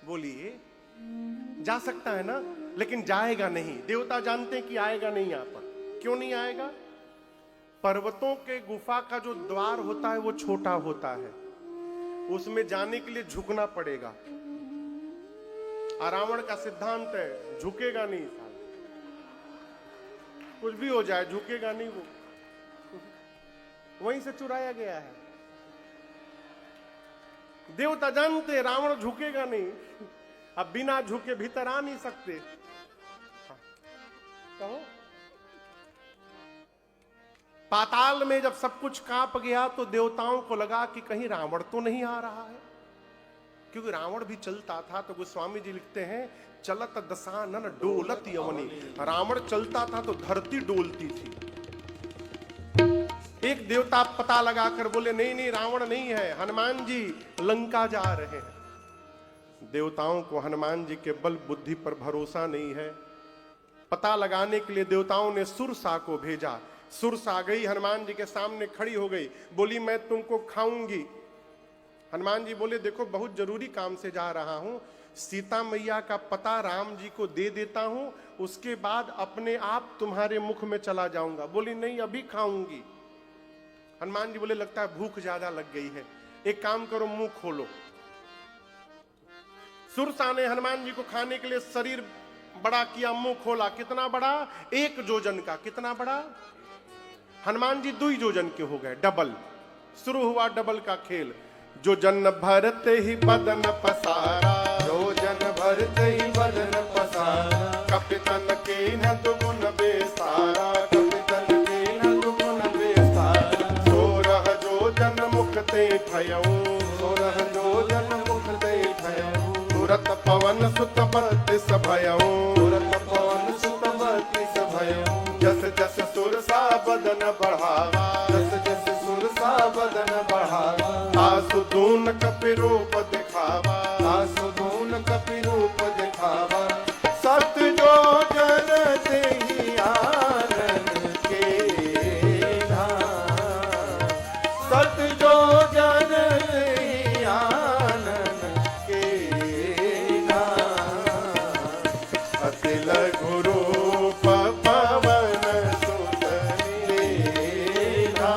बोलिए, जा सकता है ना, लेकिन जाएगा नहीं। देवता जानते हैं कि आएगा नहीं यहां पर। क्यों नहीं आएगा? पर्वतों के गुफा का जो द्वार होता है वो छोटा होता है, उसमें जाने के लिए झुकना पड़ेगा। रावण का सिद्धांत है, झुकेगा नहीं, कुछ भी हो जाए झुकेगा नहीं। वो वहीं से चुराया गया है। देवता जानते रावण झुकेगा नहीं, अब बिना झुके भीतर आ नहीं सकते। कहो, पाताल में जब सब कुछ कांप गया तो देवताओं को लगा कि कहीं रावण तो नहीं आ रहा है। क्योंकि रावण भी चलता था। तो गोस्वामी जी लिखते हैं चलत दशानन डोलत यवनी, रावण चलता था तो धरती डोलती थी। एक देवता पता लगाकर बोले नहीं नहीं रावण नहीं है, हनुमान जी लंका जा रहे हैं। देवताओं को हनुमान जी के बल बुद्धि पर भरोसा नहीं है। पता लगाने के लिए देवताओं ने सुरसा को भेजा। सुरसा आ गई, हनुमान जी के सामने खड़ी हो गई, बोली मैं तुमको खाऊंगी। हनुमान जी बोले देखो बहुत जरूरी काम से जा रहा हूं, सीता मैया का पता राम जी को दे देता हूं, उसके बाद अपने आप तुम्हारे मुख में चला जाऊंगा। बोली नहीं अभी खाऊंगी। हनुमान जी बोले लगता है भूख ज्यादा लग गई है, एक काम करो मुंह खोलो। सुरसा ने हनुमान जी को खाने के लिए शरीर बड़ा किया, मुंह खोला। कितना बड़ा? 1 जोजन का। कितना बड़ा? हनुमान जी 2 जोजन के हो गए, डबल। शुरू हुआ डबल का खेल। जो जन भरते ही बदन पसारा, जो जन भरते ही बदन पसारा, कपितन के न दुगुन बेसारा, कपितन के न दुगुन बेसारा, 16 जो जन मुक्ते भयऊ, 16 जो जन मुक्ते भयऊ, तुरत पवन सुत बत्तीस भयऊ, तुरत पवन सुत बत्तीस भयऊ, जस जस सुरसा बदन बढ़ावा, जस जस सुरसा बदन बढ़ावा, आसु दून कपि रूप दिखावा, आसु दून कपि रूप दिखावा, सत जो जन देहि आनन के धाम, सत जो जन देहि आनन के धाम, अति लघु रूप पवन सुत लीला,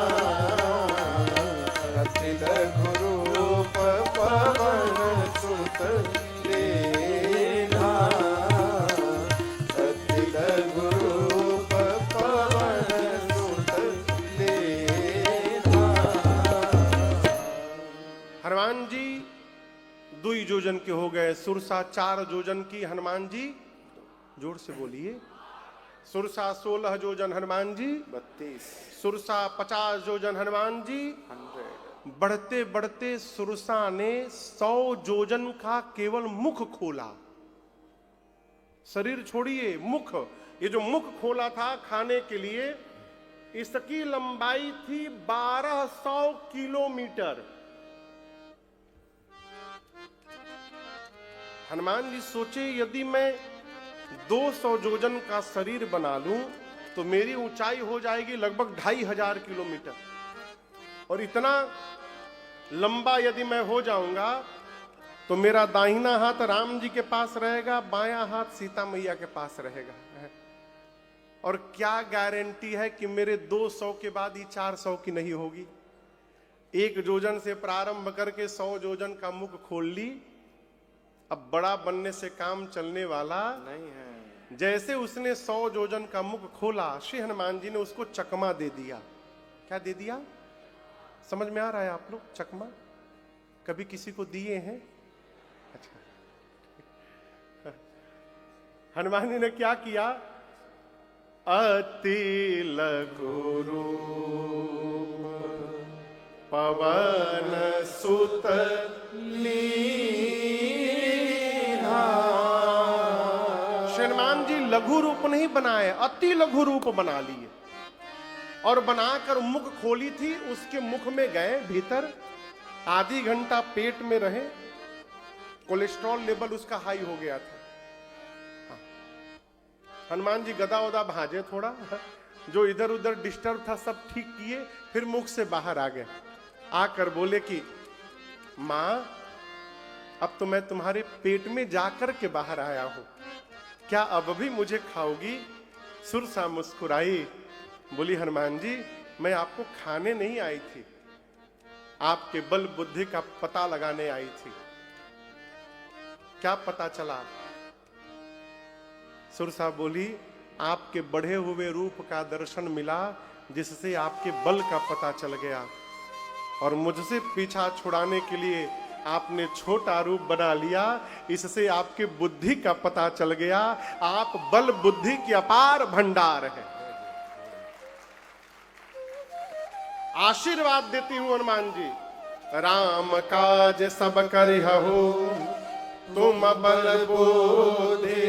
अति लघु रूप पवन सुत लीला, अति लघु रूप पवन सुत लीला। हनुमान जी 2 जोजन के हो गए, सुरसा 4 जोजन की, हनुमान जी जोर से बोलिए, सुरसा 16 जोजन, हनुमान जी 32 सुरसा 50 जोजन, हनुमान जी 100 बढ़ते बढ़ते सुरसा ने 100 जोजन का केवल मुख खोला। शरीर छोड़िए, मुख, ये जो मुख खोला था खाने के लिए, इसकी लंबाई थी 1200 किलोमीटर। हनुमान जी सोचे यदि मैं 200 जोजन का शरीर बना लूं तो मेरी ऊंचाई हो जाएगी लगभग 2500 किलोमीटर, और इतना लंबा यदि मैं हो जाऊंगा तो मेरा दाहिना हाथ राम जी के पास रहेगा, बायां हाथ सीता मैया के पास रहेगा। और क्या गारंटी है कि मेरे 200 के बाद ही 400 की नहीं होगी? 1 जोजन से प्रारंभ करके 100 जोजन का मुख खोल ली। अब बड़ा बनने से काम चलने वाला नहीं है। जैसे उसने 100 जोजन का मुख खोला, श्री हनुमान जी ने उसको चकमा दे दिया। क्या दे दिया? समझ में आ रहा है आप लोग? चकमा कभी किसी को दिए हैं? अच्छा। हनुमान जी ने क्या किया? अति लघु रूप पवन सुत हनुमान जी लघु रूप नहीं बनाए, अति लघु रूप बना लिए, और बनाकर मुख खोली थी। उसके मुख में गए भीतर, आधी घंटा पेट में रहे, कोलेस्ट्रॉल लेवल उसका हाई हो गया था। हाँ। हनुमान जी गदा उदा भाजे थोड़ा, जो इधर उधर डिस्टर्ब था सब ठीक किए, फिर मुख से बाहर आ गए। आकर बोले कि मां अब तो मैं तुम्हारे पेट में जाकर के बाहर आया हूं, क्या अब भी मुझे खाओगी? सुरसा मुस्कुराई, बोली हनुमान जी मैं आपको खाने नहीं आई थी, आपके बल बुद्धि का पता लगाने आई थी। क्या पता चला? सुरसा बोली आपके बढ़े हुए रूप का दर्शन मिला, जिससे आपके बल का पता चल गया, और मुझसे पीछा छुड़ाने के लिए आपने छोटा रूप बना लिया, इससे आपके बुद्धि का पता चल गया। आप बल बुद्धि की अपार भंडार है। आशीर्वाद देती हूं हनुमान जी, राम काज सब करिहु तुम बल बोधे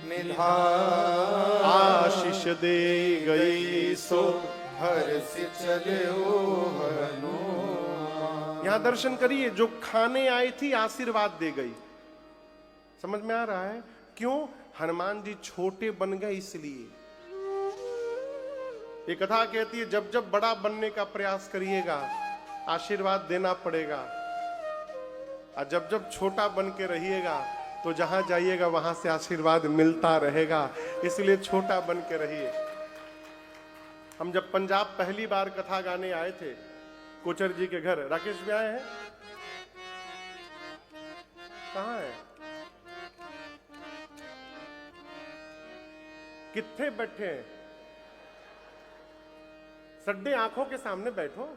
निधान। आशीष दे गई सो हर्ष चलो हनुमान। यहां दर्शन करिए, जो खाने आई थी आशीर्वाद दे गई। समझ में आ रहा है क्यों? हनुमान जी छोटे बन गए इसलिए। ये कथा कहती है जब जब बड़ा बनने का प्रयास करिएगा आशीर्वाद देना पड़ेगा, और जब जब छोटा बन के रहिएगा तो जहां जाइएगा वहां से आशीर्वाद मिलता रहेगा। इसलिए छोटा बन के रहिए। हम जब पंजाब पहली बार कथा गाने आए थे कोचर जी के घर, राकेश भी आए हैं? कहां है? कितने बैठे हैं? सड्डे आंखों के सामने बैठो।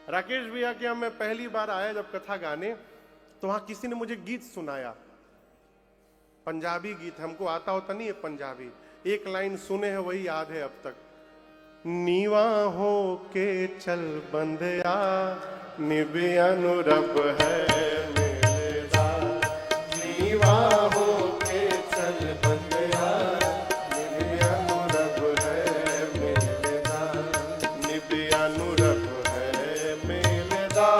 राकेश भैया के मैं पहली बार आया जब कथा गाने, तो वहां किसी ने मुझे गीत सुनाया, पंजाबी गीत। हमको आता होता नहीं है पंजाबी, एक लाइन सुने हैं वही याद है अब तक। नीवा हो के चल बंदया निबे अनुरब है मेरा। नीवा हो के चल बंदया निबे अनुरब है मेरा। निबे अनुरब है मेरा।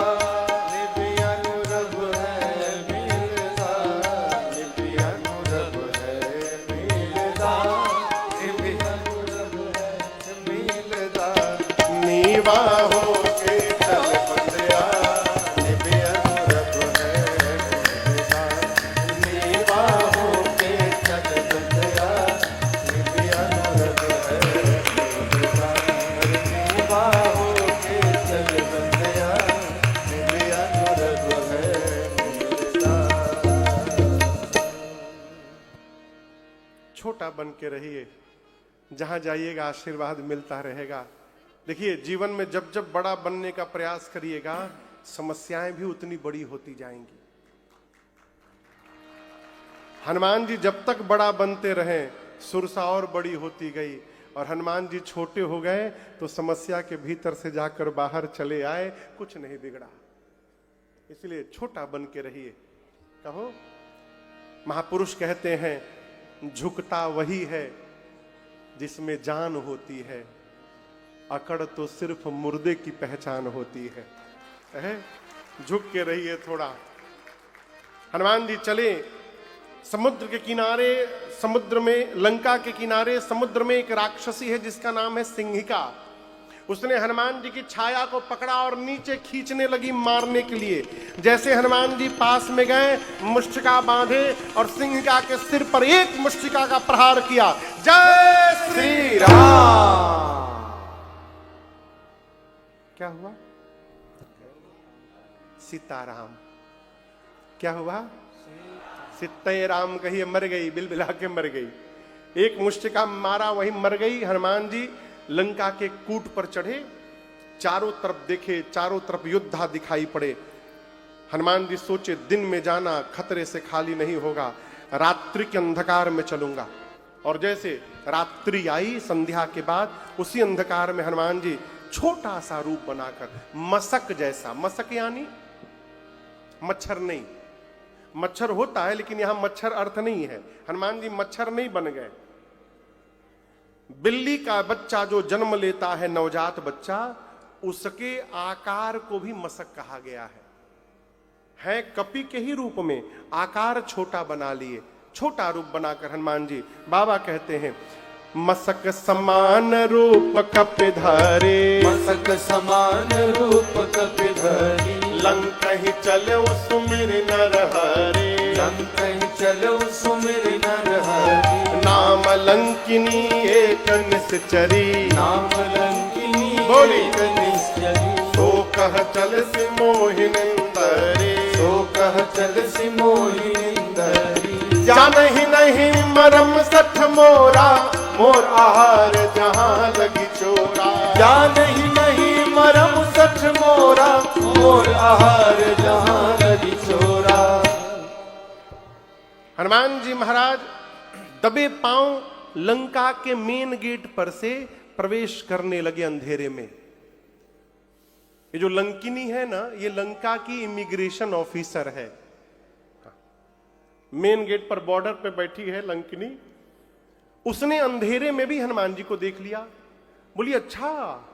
निबे अनुरब है मेरा। निबे अनुरब है मेरा। निबे अनुरब है मेरा। नीवा हो के चल बंदया निबे अनुरब है मेरा। नीवा हो के चल बंदया निबे अनुरब है मेरा। नीवा हो के चल बंदया निबे अनुरब है मेरा। छोटा बन के रहिए, जहां जाइएगा आशीर्वाद मिलता रहेगा। देखिए जीवन में जब जब बड़ा बनने का प्रयास करिएगा समस्याएं भी उतनी बड़ी होती जाएंगी। हनुमान जी जब तक बड़ा बनते रहे सुरसा और बड़ी होती गई, और हनुमान जी छोटे हो गए तो समस्या के भीतर से जाकर बाहर चले आए, कुछ नहीं बिगड़ा। इसलिए छोटा बन के रहिए। कहो, महापुरुष कहते हैं झुकता वही है जिसमें जान होती है, अकड़ तो सिर्फ मुर्दे की पहचान होती है। झुक के रहिए थोड़ा। हनुमान जी चले समुद्र के किनारे, समुद्र में, लंका के किनारे समुद्र में एक राक्षसी है जिसका नाम है सिंहिका। उसने हनुमान जी की छाया को पकड़ा और नीचे खींचने लगी मारने के लिए। जैसे हनुमान जी पास में गए, मुष्टिका बांधे और सिंहिका के सिर पर एक मुष्टिका का प्रहार किया। जय श्री राम। क्या हुआ? सीताराम। क्या हुआ? सीते राम कहिए, मर गई, बिलबिला के मर गई। एक मुष्टिका मारा, वही मर गई। हनुमान जी लंका के कूट पर चढ़े, चारों तरफ देखे, चारों तरफ योद्धा दिखाई पड़े। हनुमान जी सोचे दिन में जाना खतरे से खाली नहीं होगा, रात्रि के अंधकार में चलूंगा। और जैसे रात्रि आई संध्या के बाद, उसी अंधकार में हनुमान जी छोटा सा रूप बनाकर, मशक जैसा, मशक यानी मच्छर नहीं, मच्छर होता है लेकिन यहां मच्छर अर्थ नहीं है। हनुमान जी मच्छर नहीं बन गए। बिल्ली का बच्चा जो जन्म लेता है, नवजात बच्चा, उसके आकार को भी मशक कहा गया है कपि के ही रूप में, आकार छोटा बना लिए। छोटा रूप बनाकर हनुमान जी, बाबा कहते हैं मशक समान रूप कपिधारे। मशक समान रूप कपिधारी। लंकहि चलो सुमिर नरहरे। लंकहि चलो सुमिर नरहरि। नाम लंकिनी एक निश्चरी। नाम लंकिनी बोली। एक निश्चरी। सो कह चल सि मोहिनिंदरे। सो कह चल सि मोहिनिंदरी। जानहि नहीं मरम सठ मोरा, मोर आहार जहां लगी चोरा। जानहि नहीं मरम सठ मोरा, मोर आहार जहां लगी चोरा। हनुमान जी महाराज दबे पांव लंका के मेन गेट पर से प्रवेश करने लगे अंधेरे में। ये जो लंकिनी है ना, ये लंका की इमिग्रेशन ऑफिसर है। मेन गेट पर बॉर्डर पे बैठी है लंकिनी। उसने अंधेरे में भी हनुमान जी को देख लिया। बोली अच्छा,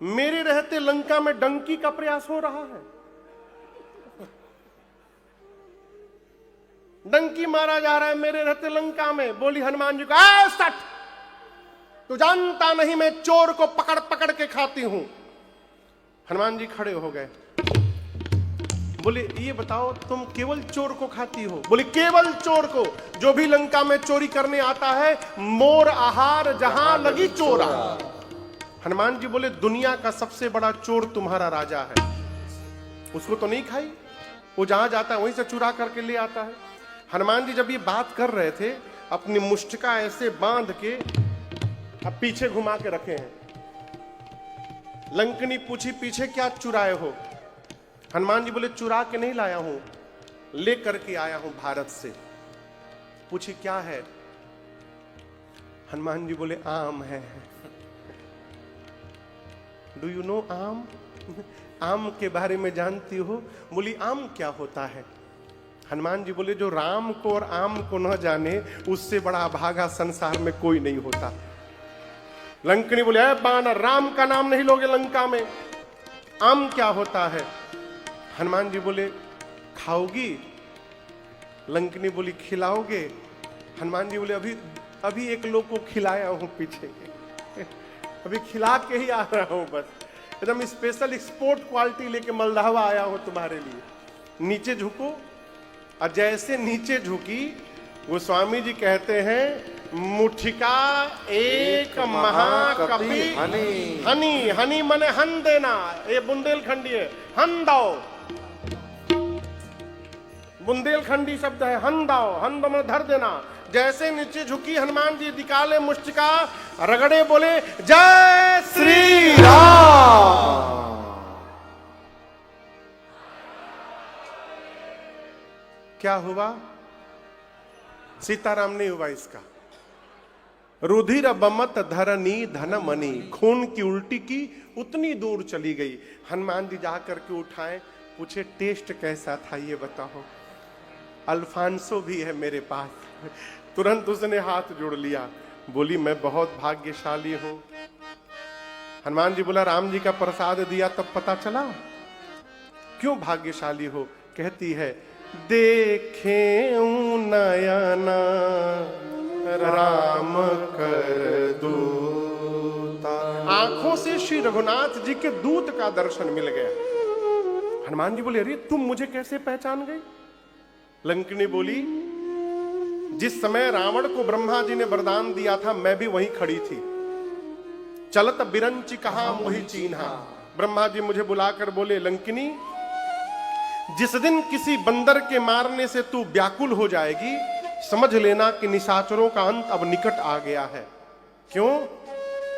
मेरे रहते लंका में डंकी का प्रयास हो रहा है, डंकी मारा जा रहा है मेरे रहते लंका में। बोली हनुमान जी को, आ सट, तू जानता नहीं मैं चोर को पकड़ पकड़ के खाती हूं। हनुमान जी खड़े हो गए। बोले ये बताओ तुम केवल चोर को खाती हो? बोले केवल चोर को, जो भी लंका में चोरी करने आता है, मोर आहार जहां लगी चोरा। हनुमान जी बोले दुनिया का सबसे बड़ा चोर तुम्हारा राजा है, उसको तो नहीं खाई? वो जहां जाता है वहीं से चुरा करके ले आता है। हनुमान जी जब ये बात कर रहे थे, अपनी मुष्टिका ऐसे बांध के अब पीछे घुमा के रखे हैं। लंकनी पूछी पीछे क्या चुराए हो? हनुमान जी बोले चुरा के नहीं लाया हूं, ले करके आया हूं भारत से। पूछी क्या है? हनुमान जी बोले आम है। डू यू नो आम? आम के बारे में जानती हो? बोली आम क्या होता है? हनुमान जी बोले जो राम को और आम को न जाने, उससे बड़ा अभागा संसार में कोई नहीं होता। लंकनी बोले बानर, राम का नाम नहीं लोगे लंका में, आम क्या होता है? हनुमान जी बोले खाओगी? लंकनी बोली खिलाओगे? हनुमान जी बोले अभी अभी एक लोग को खिलाया हूं पीछे के, अभी खिला के ही आ रहा हूं, बस एकदम स्पेशल एक्सपोर्ट क्वालिटी लेके मलदहवा आया हूं तुम्हारे लिए। नीचे झुको। और जैसे नीचे झुकी, गोस्वामी जी कहते हैं मुठिका एक महाकपि हनी। हनी हनी मने हन देना, ये बुंदेलखंडी है, हन दाओ, बुंदेलखंडी शब्द है, हन दाओ, हन दो में धर देना। जैसे नीचे झुकी, हनुमान जी निकाले मुष्टिका, रगड़े, बोले जय श्री राम। क्या हुआ? सीताराम नहीं हुआ इसका। रुधिर बमत धरनी धन मनी, खून की उल्टी की, उतनी दूर चली गई। हनुमान जी जाकर के उठाए, पूछे टेस्ट कैसा था ये बताओ? अल्फांसो भी है मेरे पास। तुरंत उसने हाथ जोड़ लिया। बोली मैं बहुत भाग्यशाली हूं। हनुमान जी बोला राम जी का प्रसाद दिया तब पता चला। क्यों भाग्यशाली हो? कहती है देखे नयना राम कर दूता। आंखों से श्री रघुनाथ जी के दूत का दर्शन मिल गया। हनुमान जी बोले अरे तुम मुझे कैसे पहचान गई? लंकिनी बोली जिस समय रावण को ब्रह्मा जी ने वरदान दिया था, मैं भी वहीं खड़ी थी। चलत बिरंची कहा मोहि चीन्हा। ब्रह्मा जी मुझे बुलाकर बोले लंकिनी, जिस दिन किसी बंदर के मारने से तू व्याकुल हो जाएगी, समझ लेना कि निशाचरों का अंत अब निकट आ गया है। क्यों?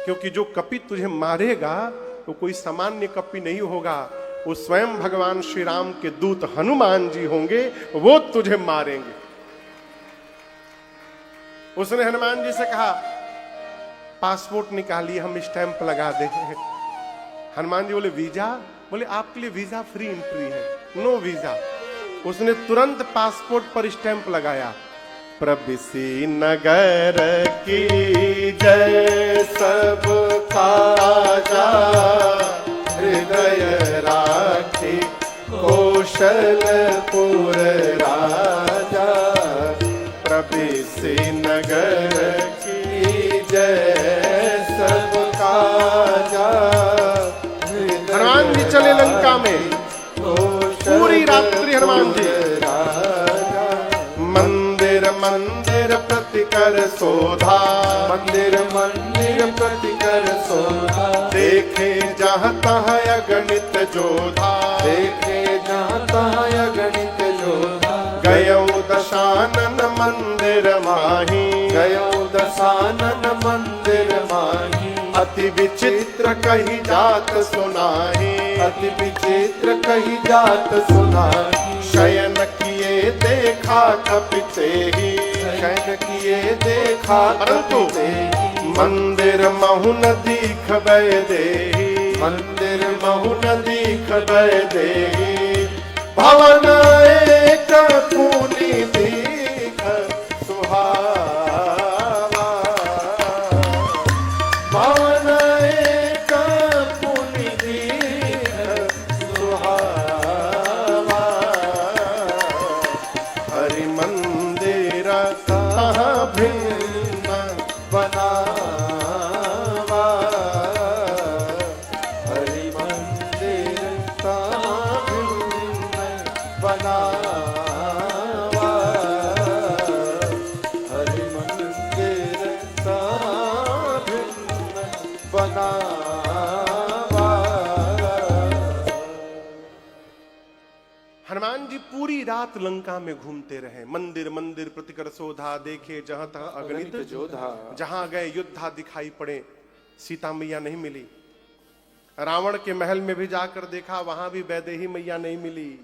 क्योंकि जो कपि तुझे मारेगा वो कोई सामान्य कपि नहीं होगा, वो स्वयं भगवान श्री राम के दूत हनुमान जी होंगे, वो तुझे मारेंगे। उसने हनुमान जी से कहा पासपोर्ट निकालिए, हम स्टैंप लगा देंगे। हनुमान जी बोले वीजा? बोले आपके लिए वीजा फ्री एंट्री है, नो वीजा। उसने तुरंत पासपोर्ट पर स्टैंप लगाया। प्रभिसी नगर की जय सब काजा, हृदय राखी कौशलपुर राजा। प्रभिसी नगर की जय सब काजा। हनुमान जी चले लंका में, पूरी रात्रि हनुमान जी मंदिर मंदिर प्रतिकर शोधा। मंदिर मंदिर प्रतिकर शोधा। देखे जहाँ तहाँ अगणित जोधा। देखे जहाँ तहाँ अगणित जोधा। गयो दशानन मंदिर माही। गयो दशानन मंदिर माही। अति विचित्र कही जात सुनाही। अति विचित्र कही जात सुनाही। शयन किए देखा कपिते ही। शयन किए देखा परंतु मंदिर महु न दीख देही। मंदिर महु न दीख गए देही भवन एक पुनि दीख सुहावा भवन एक पुनि दीख सुहावा हरि मंदिर कहाँ भिन्न बनावा हरि मंदिर कहाँ भिन्न बनावा हरि मंदिर कहाँ भिन्न बनावा। हनुमान जी पूरी रात लंका में घूमते रहे। मंदिर मंदिर प्रतिकर शोधा, देखे जहां तहां अगणित जोधा। जहां गए योद्धा दिखाई पड़े, सीता मैया नहीं मिली। रावण के महल में भी जाकर देखा, वहां भी वैदेही मैया नहीं मिली।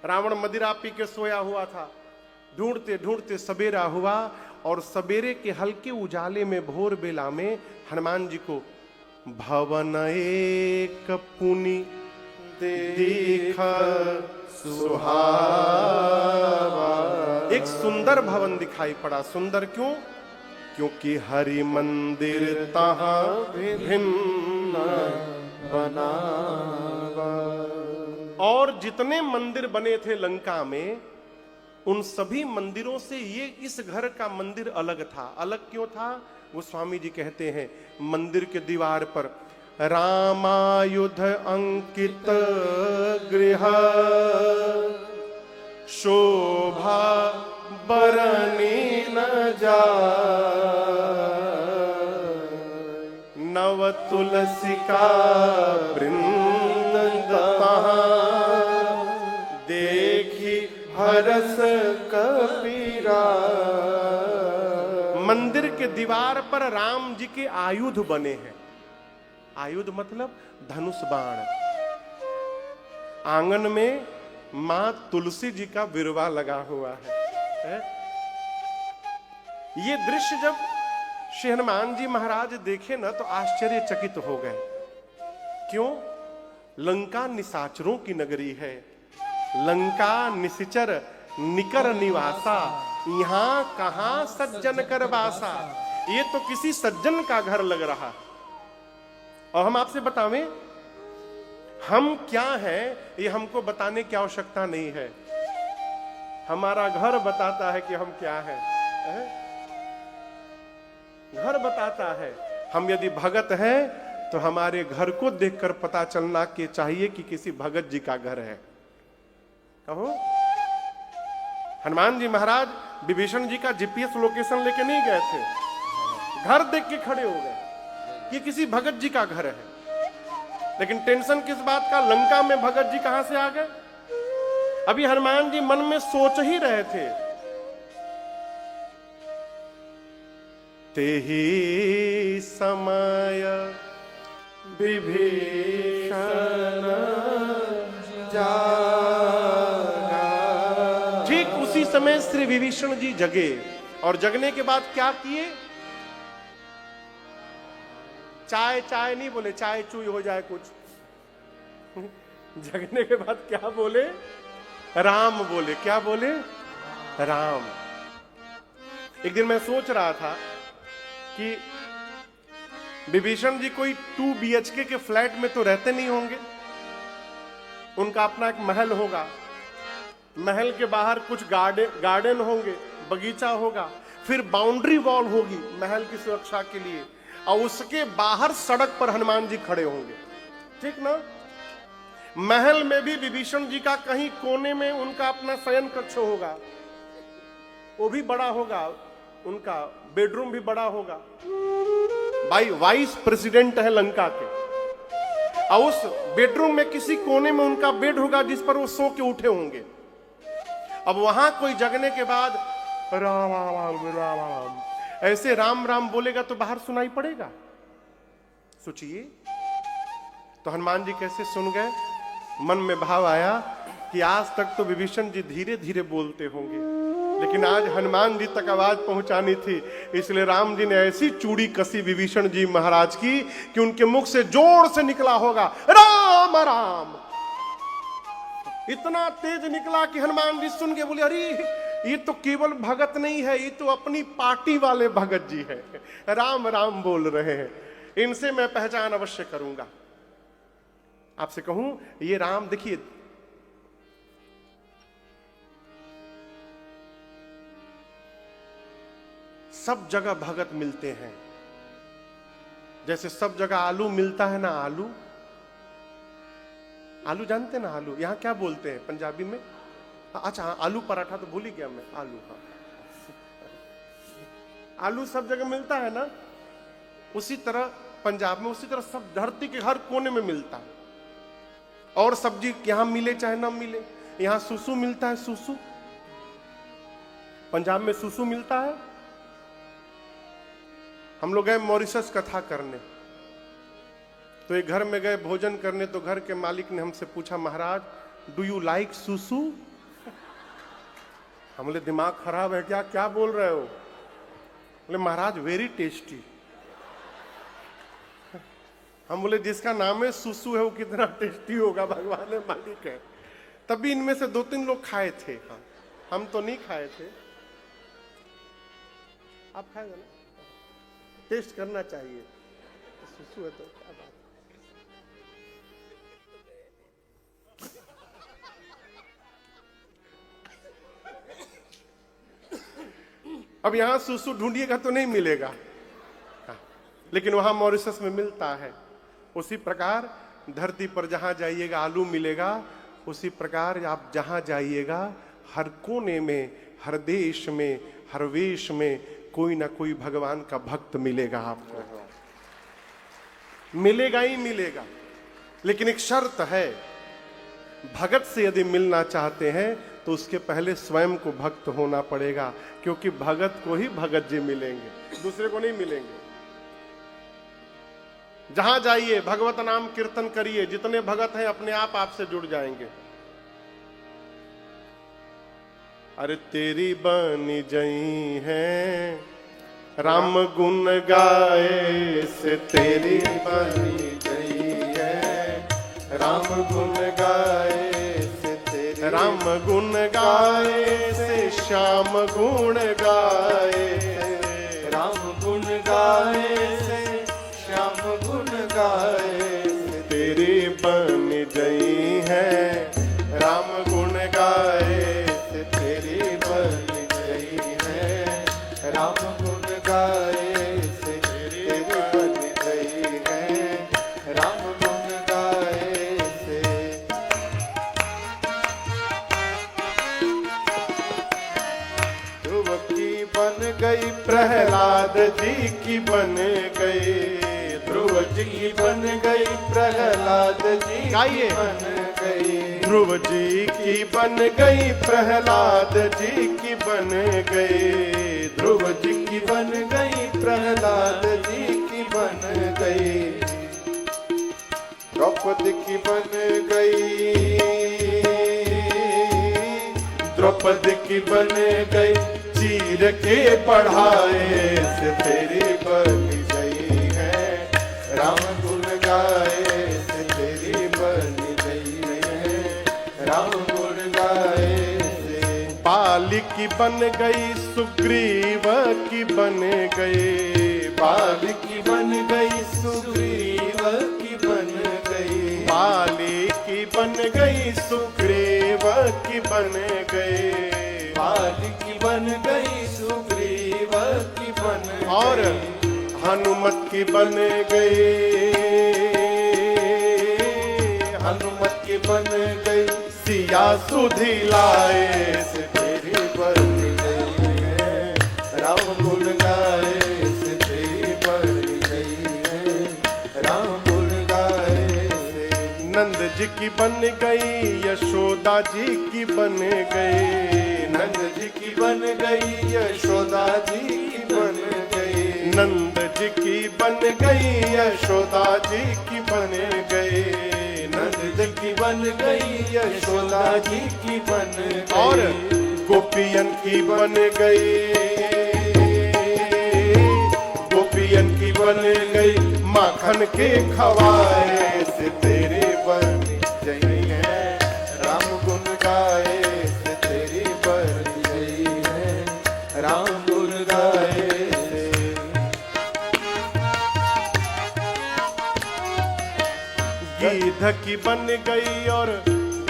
रावण मदिरा पी के सोया हुआ था। ढूंढते ढूंढते सवेरा हुआ और सवेरे के हल्के उजाले में भोर बेला में हनुमान जी को भवन एक पुनि दीखा सुहावा, एक सुंदर भवन दिखाई पड़ा। सुंदर क्यों? क्योंकि हरि मंदिर तहां भिन्न बनावा। और जितने मंदिर बने थे लंका में, उन सभी मंदिरों से ये इस घर का मंदिर अलग था। अलग क्यों था? वो स्वामी जी कहते हैं, मंदिर के दीवार पर रामायुध अंकित गृह शोभा बरनी न जाए, नव तुलसिका वृंद देखी हरस कबीरा। मंदिर के दीवार पर राम जी के आयुध बने हैं। आयुध मतलब धनुष बाण। आंगन में मां तुलसी जी का बिरवा लगा हुआ है? ये दृश्य जब श्री हनुमान जी महाराज देखे ना तो आश्चर्यचकित हो गए। क्यों? लंका निशाचरों की नगरी है। लंका निशिचर निकर निवासा, यहां कहां सज्जन कर वासा। ये तो किसी सज्जन का घर लग रहा। और हम आपसे बतावें, हम क्या हैं ये हमको बताने की आवश्यकता नहीं है। हमारा घर बताता है कि हम क्या हैं। घर बताता है। हम यदि भगत हैं तो हमारे घर को देखकर पता चलना कि चाहिए कि किसी भगत जी का घर है। कहो, हनुमान जी महाराज विभीषण जी का जीपीएस लोकेशन लेके नहीं गए थे, घर देख के खड़े हो गए कि किसी भगत जी का घर है। लेकिन टेंशन किस बात का? लंका में भगत जी कहां से आ गए? अभी हनुमान जी मन में सोच ही रहे थे। तेही समय विभीषण जागा। ठीक उसी समय श्री विभीषण जी जगे और जगने के बाद क्या किए? चाय चाय नहीं बोले, चाय चूई हो जाए कुछ। जगने के बाद क्या बोले? राम बोले। क्या बोले? राम। एक दिन मैं सोच रहा था कि विभीषण जी कोई 2 BHK के फ्लैट में तो रहते नहीं होंगे। उनका अपना एक महल होगा। महल के बाहर कुछ गार्डन होंगे, बगीचा होगा, फिर बाउंड्री वॉल होगी महल की सुरक्षा के लिए, और उसके बाहर सड़क पर हनुमान जी खड़े होंगे। ठीक ना? महल में भी विभीषण जी का कहीं कोने में उनका अपना शयन कक्ष होगा, वो भी बड़ा होगा, उनका बेडरूम भी बड़ा होगा। भाई वाइस प्रेसिडेंट है लंका के, और उस बेडरूम में किसी कोने में उनका बेड होगा जिस पर वो सो के उठे होंगे। अब वहां कोई जगने के बाद राम राम राम राम ऐसे राम राम बोलेगा तो बाहर सुनाई पड़ेगा। सोचिए, तो हनुमान जी कैसे सुन गए? मन में भाव आया कि आज तक तो विभीषण जी धीरे धीरे बोलते होंगे, लेकिन आज हनुमान जी तक आवाज पहुंचानी थी, इसलिए राम जी ने ऐसी चूड़ी कसी विभीषण जी महाराज की कि उनके मुख से जोर से निकला होगा राम राम। इतना तेज निकला कि हनुमान जी सुन के बोले, अरे ये तो केवल भगत नहीं है, ये तो अपनी पार्टी वाले भगत जी है, राम राम बोल रहे हैं, इनसे मैं पहचान अवश्य करूंगा। आपसे कहूं, ये राम देखिए, सब जगह भगत मिलते हैं। जैसे सब जगह आलू मिलता है ना, आलू आलू जानते हैं ना, आलू यहां क्या बोलते हैं पंजाबी में? अच्छा हाँ, आलू पराठा तो भूल ही गया मैं, आलू। हाँ, आलू सब जगह मिलता है ना, उसी तरह पंजाब में, उसी तरह सब धरती के हर कोने में मिलता है। और सब्जी यहां मिले चाहे ना मिले, यहां सुसु मिलता है, सुसु पंजाब में सुसु मिलता है। हम लोग गए मॉरिशस कथा करने, तो एक घर में गए भोजन करने, तो घर के मालिक ने हमसे पूछा, महाराज डू यू लाइक सुसु? हम बोले दिमाग खराब है क्या, क्या बोल रहे हो? बोले महाराज वेरी टेस्टी। हम बोले जिसका नाम है सुसु है वो कितना टेस्टी होगा, भगवान है मालिक है। तभी इनमें से 2-3 लोग खाए थे। हाँ, हम तो नहीं खाए थे। आप खाएंगे ना? टेस्ट करना चाहिए, सुसु है तो क्या बात। अब यहां सुसु ढूंढिएगा तो नहीं मिलेगा, हाँ, लेकिन वहां मॉरिशस में मिलता है। उसी प्रकार धरती पर जहां जाइएगा आलू मिलेगा, उसी प्रकार आप जहां जाइएगा हर कोने में, हर देश में, हर वेश में कोई ना कोई भगवान का भक्त मिलेगा आपको, मिलेगा ही मिलेगा। लेकिन एक शर्त है, भगत से यदि मिलना चाहते हैं तो उसके पहले स्वयं को भक्त होना पड़ेगा, क्योंकि भगत को ही भगत जी मिलेंगे, दूसरे को नहीं मिलेंगे। जहां जाइए भगवत नाम कीर्तन करिए, जितने भगत हैं अपने आप आपसे जुड़ जाएंगे। अरे तेरी बनी जई है राम गुण गाए से, तेरी बनी जई है राम गुण गाए से, तेरी राम गुण गाए से, श्याम गुण गाए से, राम गुण गाए से, श्याम गुण गाए से, तेरी बनी जई है राम गुण गाए से, तेरी बनी जई है राम गुण गाए से, तेरी बनी जई है राम गुण गाए से। ध्रुव की बन गई प्रहलाद जी की बन गई, ध्रुव जी की बन गई प्रहलाद जी की बन गई, ध्रुव जी की बन गई प्रहलाद जी की बन गई, ध्रुव जी की बन गई प्रहलाद जी की बन गई, द्रौपदी की बन गई, द्रौपदी की बन गई चीर के पढ़ाए से, तेरी बनी गई है राम गुण गाए से, तेरी बनी गई है राम गुण गाए से। बाली की बन गई सुग्रीव की बन गई, बाली की बन गई सुग्रीव की बन गई, बाली की बन गई सुग्रीव की बन गई, बाली की बन गई सुग्रीव की बन गई, और हनुमत की बन गई, हनुमत की बन गई सिया सुधी लाए से, तेरी बनी गई है राम गुण गाए से, तेरी बनी गई है राम गुण गाए से। नंद जी की बन गई यशोदा जी की बन गई, नंद जी की बन गई यशोदा जी की बन गई, नंद जी की बन गई यशोदा जी की बन गई, नंद जी की बन गई यशोदा जी की बन गई, और गोपियन की बन गई, गोपियन की बन गई, माखन के खवाए से तेरे बन गई है, राम गुण गाए से तेरी बन गई है, राम गुण गाए से। गीध की बन गई और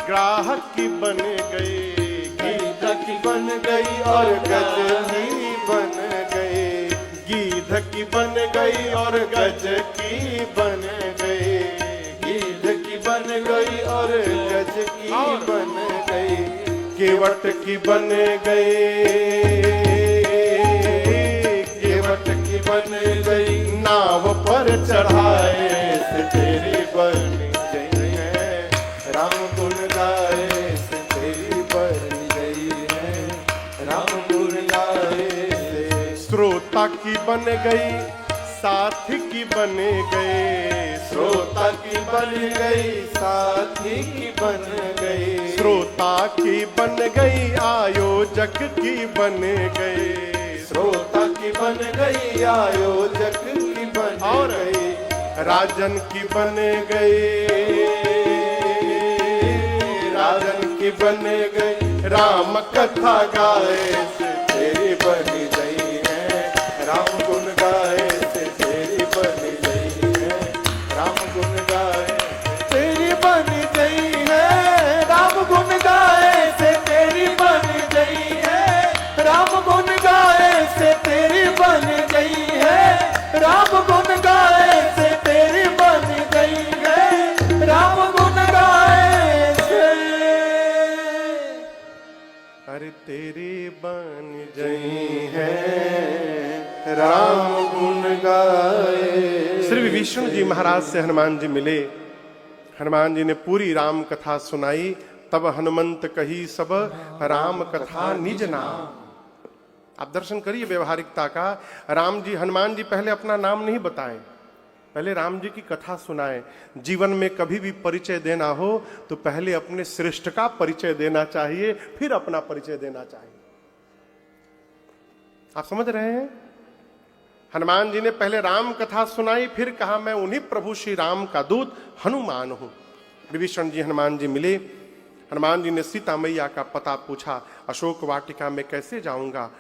ग्राहक की बन गई, गीध की बन गई और गज की बन गई, गीध की बन गई और गज की बन गई, गीध की बन गई और गज की बन गई, केवट की बन गई, केवट की बन गई, नाव पर चढ़ाए से तेरी बन गई है, राम गुण गाए से तेरी बन गई है, राम गुण गाए से। श्रोता की बन गई, साथी की बन गई, श्रोता की बन गई, साथी की बन गई, श्रोता की बन गई, आयोजक की बन गई, श्रोता की बन गई, आयोजक की बन गई, राजन की बन गई, राजन की बन गई, राम कथा गाए से तेरी बन गई है, राम गुण गाए से तेरी बन गई है, राम गुण गाए तेरी बन गई है, राम गुण गाए से तेरी बन गई है, राम गुण गाए से तेरी बन गई है, राम गुण गाए से तेरी बन गई है, राम गुण गाए से। अरे तेरी बन गई है, राम गुण गाए। श्री विभीषण जी महाराज से हनुमान जी मिले, हनुमान जी ने पूरी राम कथा सुनाई, तब हनुमंत कही सब राम कथा निज नाम। आप दर्शन करिए व्यवहारिकता का। राम जी, हनुमान जी पहले अपना नाम नहीं बताए, पहले राम जी की कथा सुनाए। जीवन में कभी भी परिचय देना हो तो पहले अपने श्रेष्ठ का परिचय देना चाहिए, फिर अपना परिचय देना चाहिए। आप समझ रहे हैं? हनुमान जी ने पहले राम कथा सुनाई, फिर कहा मैं उन्हीं प्रभु श्री राम का दूत हनुमान हूं। विभीषण जी हनुमान जी मिले, हनुमान जी ने सीता मैया का पता पूछा, अशोक वाटिका में कैसे जाऊंगा,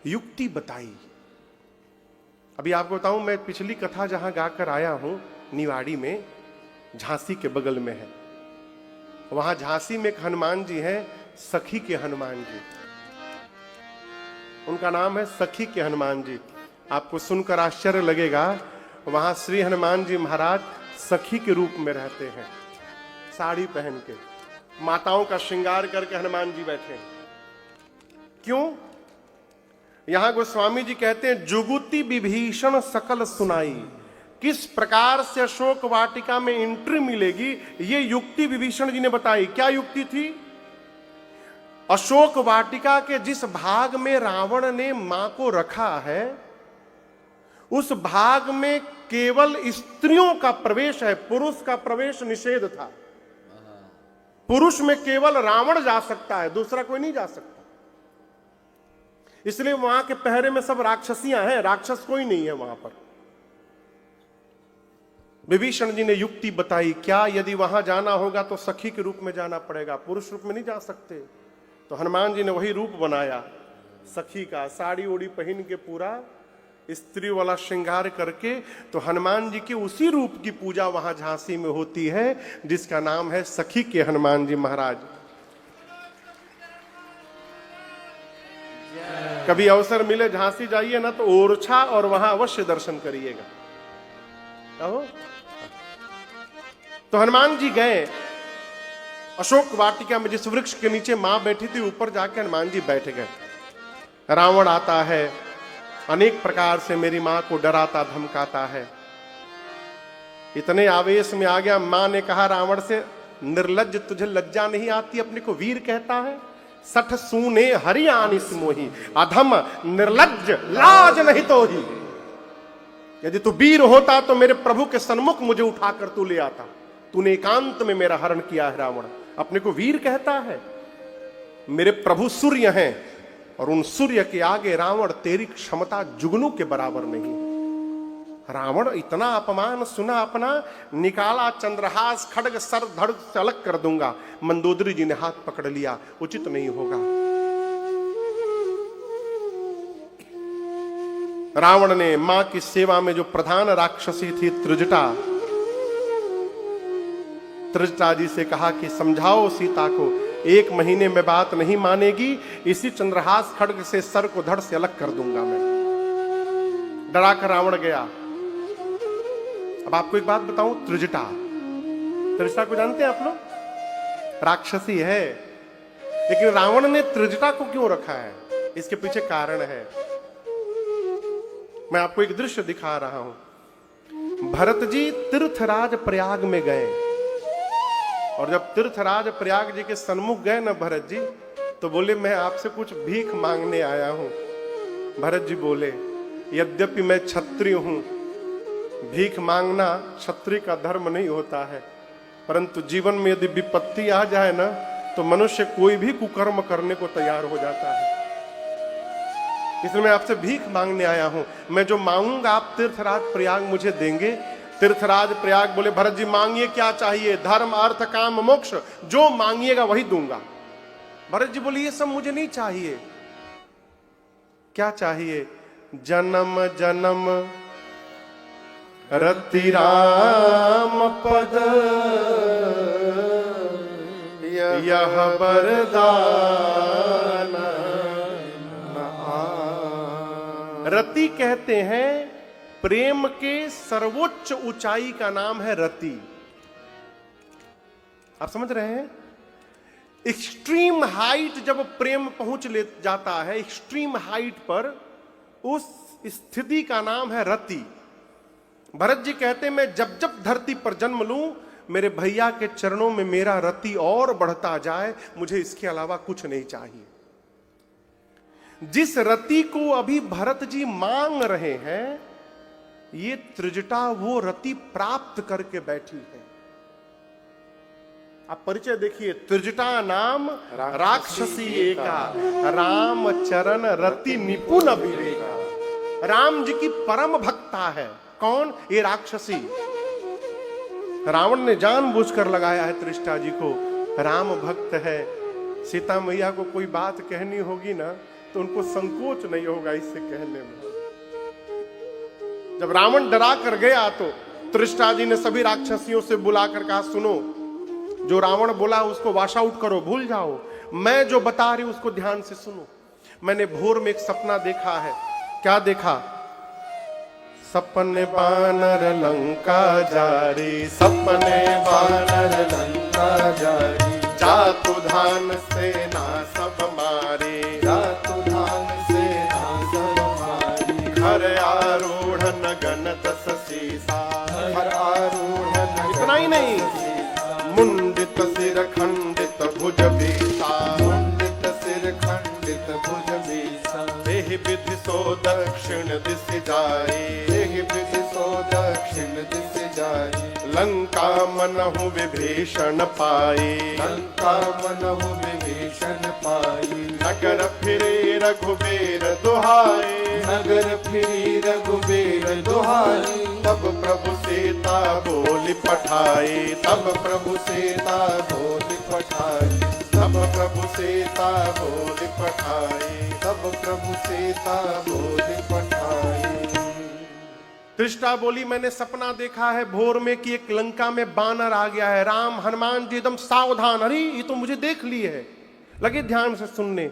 युक्ति बताई। अभी आपको बताऊं, मैं पिछली कथा जहां गाकर आया हूं निवाड़ी में, झांसी के बगल में है, वहां झांसी में एक हनुमान जी हैं, सखी के हनुमान जी, उनका नाम है सखी के हनुमान जी। आपको सुनकर आश्चर्य लगेगा, वहां श्री हनुमान जी महाराज सखी के रूप में रहते हैं, साड़ी पहन के, माताओं का श्रृंगार करके हनुमान जी बैठे हैं। क्यों? यहां गोस्वामी जी कहते हैं, जुगुति विभीषण सकल सुनाई। किस प्रकार से अशोक वाटिका में एंट्री मिलेगी, ये युक्ति विभीषण जी ने बताई। क्या युक्ति थी? अशोक वाटिका के जिस भाग में रावण ने मां को रखा है, उस भाग में केवल स्त्रियों का प्रवेश है, पुरुष का प्रवेश निषेध था। पुरुष में केवल रावण जा सकता है, दूसरा कोई नहीं जा सकता। इसलिए वहां के पहरे में सब राक्षसियां हैं, राक्षस कोई नहीं है वहां पर। विभीषण जी ने युक्ति बताई, क्या यदि वहां जाना होगा तो सखी के रूप में जाना पड़ेगा, पुरुष रूप में नहीं जा सकते। तो हनुमान जी ने वही रूप बनाया सखी का, साड़ी ओड़ी पहन के पूरा स्त्री वाला श्रृंगार करके। तो हनुमान जी के उसी रूप की पूजा वहां झांसी में होती है, जिसका नाम है सखी के हनुमान जी महाराज। कभी अवसर मिले झांसी जाइए ना, तो ओरछा और वहां अवश्य दर्शन करिएगा। तो हनुमान जी गए अशोक वाटिका में, जिस वृक्ष के नीचे मां बैठी थी, ऊपर जाके हनुमान जी बैठ गए। रावण आता है, अनेक प्रकार से मेरी मां को डराता धमकाता है। इतने आवेश में आ गया, मां ने कहा रावण से, निर्लज्ज, तुझे लज्जा नहीं आती, अपने को वीर कहता है? सठ सूने हरियाणिस मोही, अधम निर्लज्ज, लाज नहीं तो ही। यदि तू वीर होता तो मेरे प्रभु के सन्मुख मुझे उठाकर तू ले आता। तूने एकांत में मेरा हरण किया है रावण, अपने को वीर कहता है। मेरे प्रभु सूर्य हैं और उन सूर्य के आगे रावण तेरी क्षमता जुगनू के बराबर नहीं। रावण इतना अपमान सुना अपना, निकाला चंद्रहास खड्ग, सर धड़ से अलग कर दूंगा। मंदोदरी जी ने हाथ पकड़ लिया, उचित नहीं होगा। रावण ने मां की सेवा में जो प्रधान राक्षसी थी त्रिजटा जी से कहा कि समझाओ सीता को, 1 महीने में बात नहीं मानेगी, इसी चंद्रहास खड्ग से सर को धड़ से अलग कर दूंगा मैं। डरा कर रावण गया। अब आपको एक बात बताऊं, त्रिजटा को जानते हैं आप लोग? राक्षसी है, लेकिन रावण ने त्रिजटा को क्यों रखा है? इसके पीछे कारण है। मैं आपको एक दृश्य दिखा रहा हूं। भरत जी तीर्थराज प्रयाग में गए, और जब तीर्थराज प्रयाग जी के सन्मुख गए ना भरत जी, तो बोले मैं आपसे कुछ भीख मांगने आया हूं। भरत जी बोले, यद्यपि मैं क्षत्रिय हूं, भीख मांगना क्षत्रिय का धर्म नहीं होता है, परंतु जीवन में यदि विपत्ति आ जाए ना, तो मनुष्य कोई भी कुकर्म करने को तैयार हो जाता है। इसलिए मैं आपसे भीख मांगने आया हूं। मैं जो मांगूंगा आप तीर्थराज प्रयाग मुझे देंगे। तीर्थराज प्रयाग बोले, भरत जी मांगिए क्या चाहिए? धर्म अर्थ काम मोक्ष, जो मांगिएगा वही दूंगा। भरत जी बोले, ये सब मुझे नहीं चाहिए। क्या चाहिए? जन्म जन्म रति राम पद, यह वरदान। रति कहते हैं प्रेम के सर्वोच्च ऊंचाई का नाम है रति। आप समझ रहे हैं? एक्सट्रीम हाइट जब प्रेम पहुंच ले जाता है, एक्सट्रीम हाइट पर, उस स्थिति का नाम है रति। भरत जी कहते मैं जब जब धरती पर जन्म लूं, मेरे भैया के चरणों में मेरा रति और बढ़ता जाए, मुझे इसके अलावा कुछ नहीं चाहिए। जिस रति को अभी भरत जी मांग रहे हैं, ये त्रिजटा वो रति प्राप्त करके बैठी है। आप परिचय देखिए, त्रिजटा नाम राक्षसी एका, राम चरण रति निपुण विवेका। राम जी की परम भक्ता है। कौन? ये राक्षसी। रावण ने जानबूझकर लगाया है त्रिजटा जी को, राम भक्त है। सीता मैया को कोई बात कहनी होगी ना, तो उनको संकोच नहीं होगा इससे कहने में। जब रावण डरा कर गया, तो त्रिजटा जी ने सभी राक्षसियों से बुलाकर कहा, सुनो, जो रावण बोला उसको वॉश आउट करो, भूल जाओ। मैं जो बता रही हूं उसको ध्यान से सुनो। मैंने भोर में एक सपना देखा है। क्या देखा? सपने बानर लंका जारी, सपने बानर लंका जारी, जातु धान सेना सब मारे, जातु धान सेना सब मारी, घर आरूढ़ नगन दस सीसा, घर आरूढ़ नगन। इतना ही नहीं, मुंडित सिर खंडित भुज बीसा, मुंडित सिर खंडित भुज बीसा, देहि विधि सो दक्षिण दिश जाए, देहि विधि सो दक्षिण दिश जाए, लंका मनहु विभीषण पाए, लंका मनहु विभीषण पाए, नगर फिरे रघुबीर दुहाए, नगर फिरे रघुबीर दुहाए, तब प्रभु सीता बोली पठाए, तब प्रभु सीता बोली पठाए, तब प्रभु सीता बोली पठाए, तब प्रभु सीता बोली पठाए। त्रिजटा बोली, मैंने सपना देखा है भोर में कि एक लंका में बानर आ गया है। राम हनुमान जी एकदम सावधान, अरे ये तो मुझे देख लिए है, लगे ध्यान से सुनने।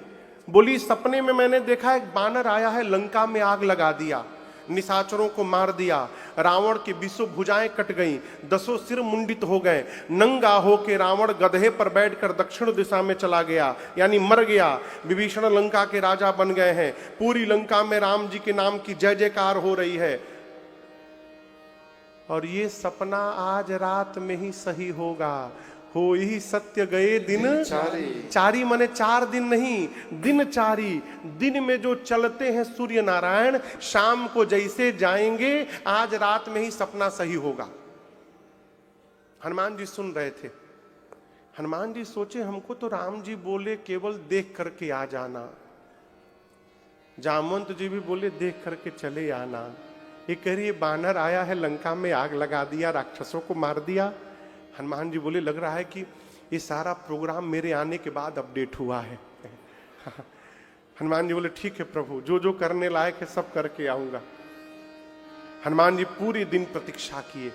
बोली, सपने में मैंने देखा एक बानर आया है, लंका में आग लगा दिया, निशाचरों को मार दिया, रावण की 20 भुजाएं कट गईं, 10 सिर मुंडित हो गए, नंगा होके रावण गधे पर बैठकर दक्षिण दिशा में चला गया, यानी मर गया। विभीषण लंका के राजा बन गए हैं। पूरी लंका में राम जी के नाम की जय जयकार हो रही है। और ये सपना आज रात में ही सही होगा। हो ही सत्य गए दिन चारी, माने 4 दिन नहीं, दिन चारी। दिन में जो चलते हैं सूर्य नारायण, शाम को जैसे जाएंगे, आज रात में ही सपना सही होगा। हनुमान जी सुन रहे थे। हनुमान जी सोचे हमको तो राम जी बोले केवल देख करके आ जाना, जामवंत जी भी बोले देख करके चले आना, ये कह रही है बानर आया है लंका में आग लगा दिया, राक्षसों को मार दिया। हनुमान जी बोले लग रहा है कि ये सारा प्रोग्राम मेरे आने के बाद अपडेट हुआ है। हनुमान जी बोले ठीक है प्रभु, जो जो करने लायक है सब करके आऊंगा। हनुमान जी पूरे दिन प्रतीक्षा किए।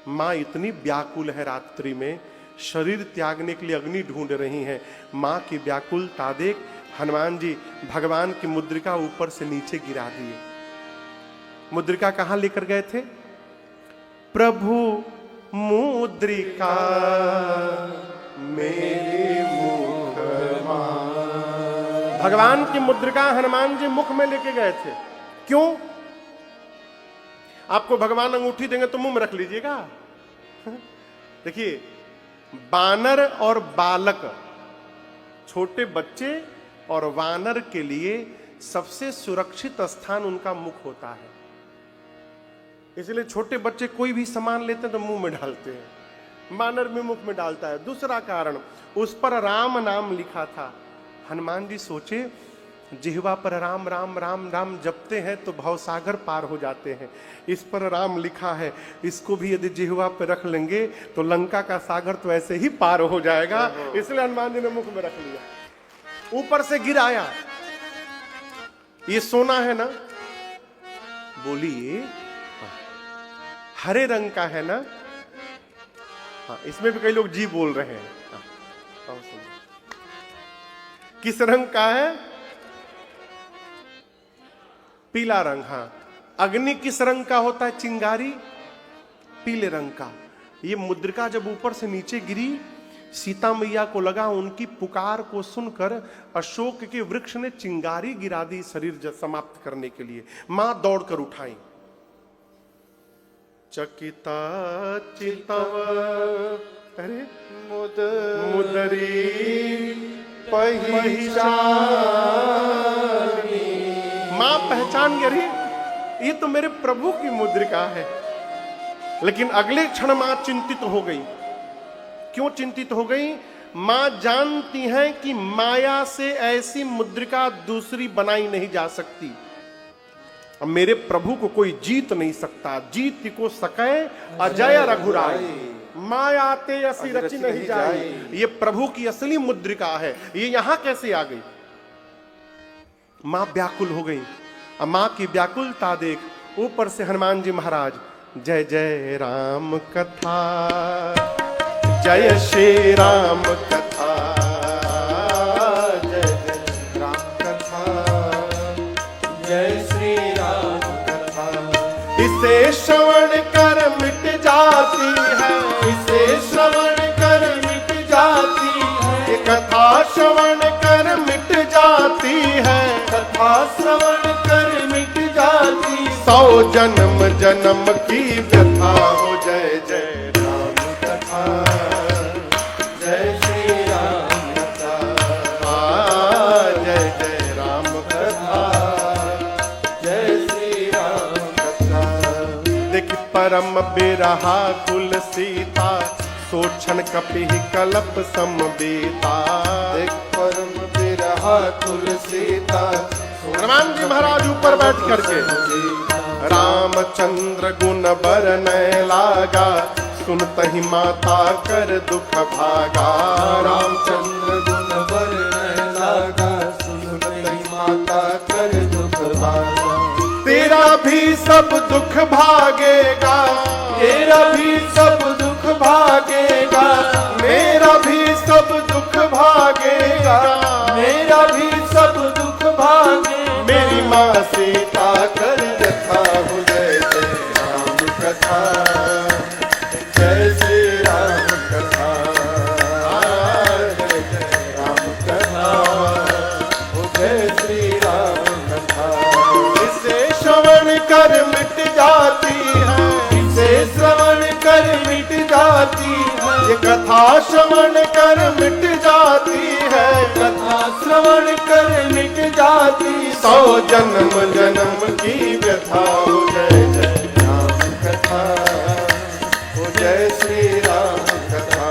माँ इतनी व्याकुल है, रात्रि में शरीर त्यागने के लिए अग्नि ढूंढ रही हैं। माँ की व्याकुलता देख हनुमान जी भगवान की मुद्रिका ऊपर से नीचे गिरा दिए। मुद्रिका कहां लेकर गए थे? प्रभु मुद्रिका मेरे मुख में। भगवान की मुद्रिका हनुमान जी मुख में लेके गए थे। क्यों? आपको भगवान अंगूठी देंगे तो मुंह में रख लीजिएगा। देखिए, बानर और बालक, छोटे बच्चे और वानर के लिए सबसे सुरक्षित स्थान उनका मुख होता है। इसलिए छोटे बच्चे कोई भी सामान लेते हैं तो मुंह में डालते हैं, बानर भी मुख में डालता है। दूसरा कारण, उस पर राम नाम लिखा था। हनुमान जी सोचे जिह्वा पर राम राम राम राम जपते हैं तो भवसागर पार हो जाते हैं, इस पर राम लिखा है, इसको भी यदि जिह्वा पर रख लेंगे तो लंका का सागर तो ऐसे ही पार हो जाएगा। इसलिए हनुमान जी ने मुख में रख लिया। ऊपर से गिराया, ये सोना है ना, बोलिए हरे रंग का है ना? हाँ, इसमें भी कई लोग जी बोल रहे हैं। हाँ, किस रंग का है? पीला रंग। हाँ, अग्नि किस रंग का होता है? चिंगारी पीले रंग का। ये मुद्रिका जब ऊपर से नीचे गिरी, सीता मैया को लगा उनकी पुकार को सुनकर अशोक के वृक्ष ने चिंगारी गिरा दी शरीर समाप्त करने के लिए। मां दौड़कर उठाई। चकिता चितव अरे मुदरी पहचानी। मां पहचान गई, ये तो मेरे प्रभु की मुद्रिका है। लेकिन अगले क्षण मां चिंतित हो गई। क्यों चिंतित हो गई? मां जानती हैं कि माया से ऐसी मुद्रिका दूसरी बनाई नहीं जा सकती। अब मेरे प्रभु को कोई जीत नहीं सकता। जीत को सकै अजय रघुराई, माया ते असी रची नहीं जाई। ये प्रभु की असली मुद्रिका है, ये यहां कैसे आ गई? मां व्याकुल हो गई। अब मां की व्याकुलता देख ऊपर से हनुमान जी महाराज जय जय राम कथा, जय श्री राम कथा, जय जय राम कथा, जय श्री राम कथा। इसे श्रवण कर मिट जाती है, इसे श्रवण कर मिट जाती है। ये कथा श्रवण कर मिट जाती है, कथा श्रवण कर मिट जाती। 100 जन्म जन्म की व्यथा हो। जय जय राम कथा, जय श्री राम कथा, जय जय राम कथा, जय श्री राम कथा। देख परम बिरहा कुल सीता, सोक्षण कपि कलप समबीता। देख परम बिरहा कुल सीता। हनुमान जी महाराज ऊपर बैठ करके रामचंद्र गुण बरनय लागा, सुनतहि माता कर दुख भागा। रामचंद्र गुण बरनय लागा, सुनतहि माता कर दुख भागा। तेरा भी सब दुख भागेगा, तेरा भी सब दुख भागेगा, मेरा भी सब दुख भागेगा, मेरा भी सब दुख भागे। मेरी माँ सीता कर व्यथा हो। जय जय राम कथा, जय श्री राम कथा, जय जय राम कथा, जय श्री राम कथा। इसे श्रवण कर मिट जाती है, इसे श्रवण कर मिट जाती है। ये कथा श्रवण कर मिट जाती है, कथा श्रवण कर मिट जाती। 100 जन्म जन्म की व्यथा हो। जय जय राम कथा, हो जय श्री राम कथा,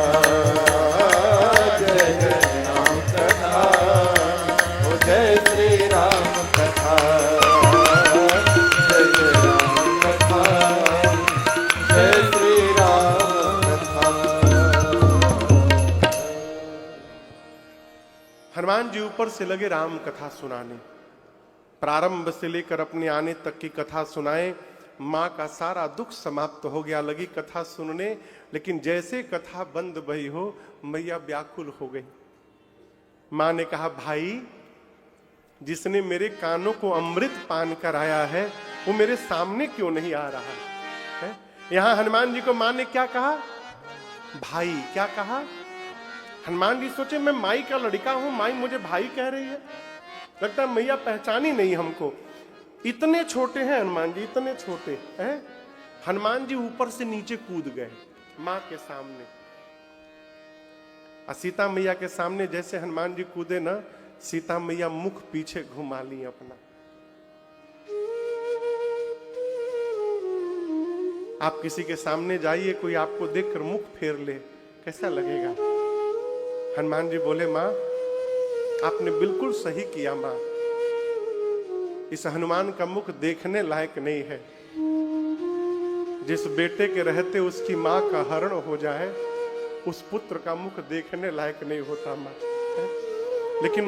हनुमान जी ऊपर से लगे राम कथा सुनाने, प्रारंभ से लेकर अपने आने तक की कथा सुनाए। माँ का सारा दुख समाप्त हो गया, लगी कथा सुनने। लेकिन जैसे कथा बंद भई हो, मैया व्याकुल हो गई। माँ ने कहा, भाई जिसने मेरे कानों को अमृत पान कराया है वो मेरे सामने क्यों नहीं आ रहा है? यहां हनुमान जी को माँ ने क्या कहा? भाई। क्या कहा? हनुमान जी सोचे मैं माई का लड़का हूं, माई मुझे भाई कह रही है। लगता है मैया पहचानी नहीं हमको। इतने छोटे हैं हनुमान जी, इतने छोटे हैं। हनुमान जी ऊपर से नीचे कूद गए माँ के सामने। सीता मैया के सामने जैसे हनुमान जी कूदे ना, सीता मैया मुख पीछे घुमा ली अपना। आप किसी के सामने जाइए, कोई आपको देखकर मुख फेर ले, कैसा लगेगा? हनुमान जी बोले, माँ आपने बिल्कुल सही किया। माँ, इस हनुमान का मुख देखने लायक नहीं है। जिस बेटे के रहते उसकी माँ का हरण हो जाए, उस पुत्र का मुख देखने लायक नहीं होता माँ। लेकिन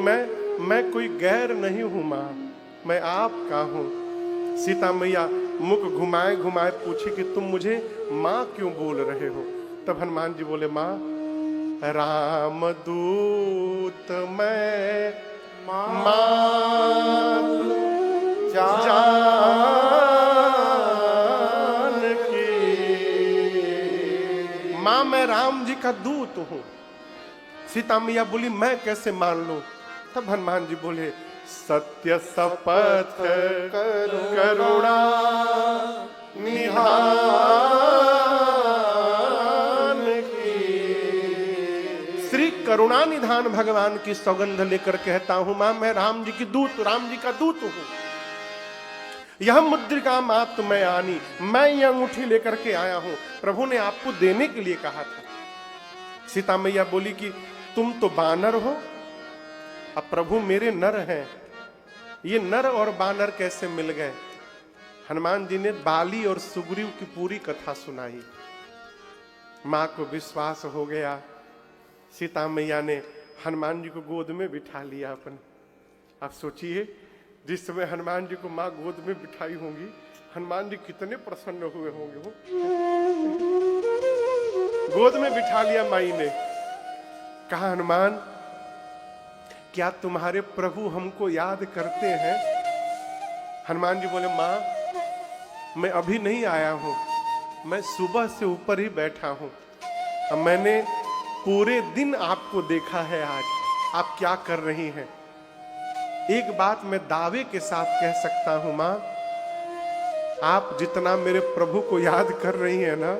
मैं कोई गैर नहीं हूं माँ, मैं आपका हूं। सीता मैया मुख घुमाए घुमाए पूछी कि तुम मुझे माँ क्यों बोल रहे हो? तब हनुमान जी बोले, माँ राम दूत मैं जान की। माँ मैं राम जी का दूत हूं। सीता मैया बोली, मैं कैसे मान लूं? तब हनुमान जी बोले, सत्य शपथ करुणा निधान की। श्री करुणा निधान भगवान की सौगंध लेकर कहता हूं, मां मैं राम जी की दूत, राम जी का दूत हूं। यह मुद्रिका मात मैं आनी, मैं यह अंगूठी लेकर के आया हूं, प्रभु ने आपको देने के लिए कहा था। सीता मैया बोली कि तुम तो बानर हो, अब प्रभु मेरे नर हैं, ये नर और बानर कैसे मिल गए? हनुमान जी ने बाली और सुग्रीव की पूरी कथा सुनाई। मां को विश्वास हो गया। सीता मैया ने हनुमान जी को गोद में बिठा लिया अपन। आप सोचिए, जिस समय हनुमान जी को मां गोद में बिठाई होंगी, हनुमान जी कितने प्रसन्न हुए होंगे। वो गोद में बिठा लिया माई ने। कहा, हनुमान क्या तुम्हारे प्रभु हमको याद करते हैं? हनुमान जी बोले, मां मैं अभी नहीं आया हूं, मैं सुबह से ऊपर ही बैठा हूं। अब मैंने पूरे दिन आपको देखा है। आज आप क्या कर रही हैं? एक बात मैं दावे के साथ कह सकता हूं मां, आप जितना मेरे प्रभु को याद कर रही हैं ना,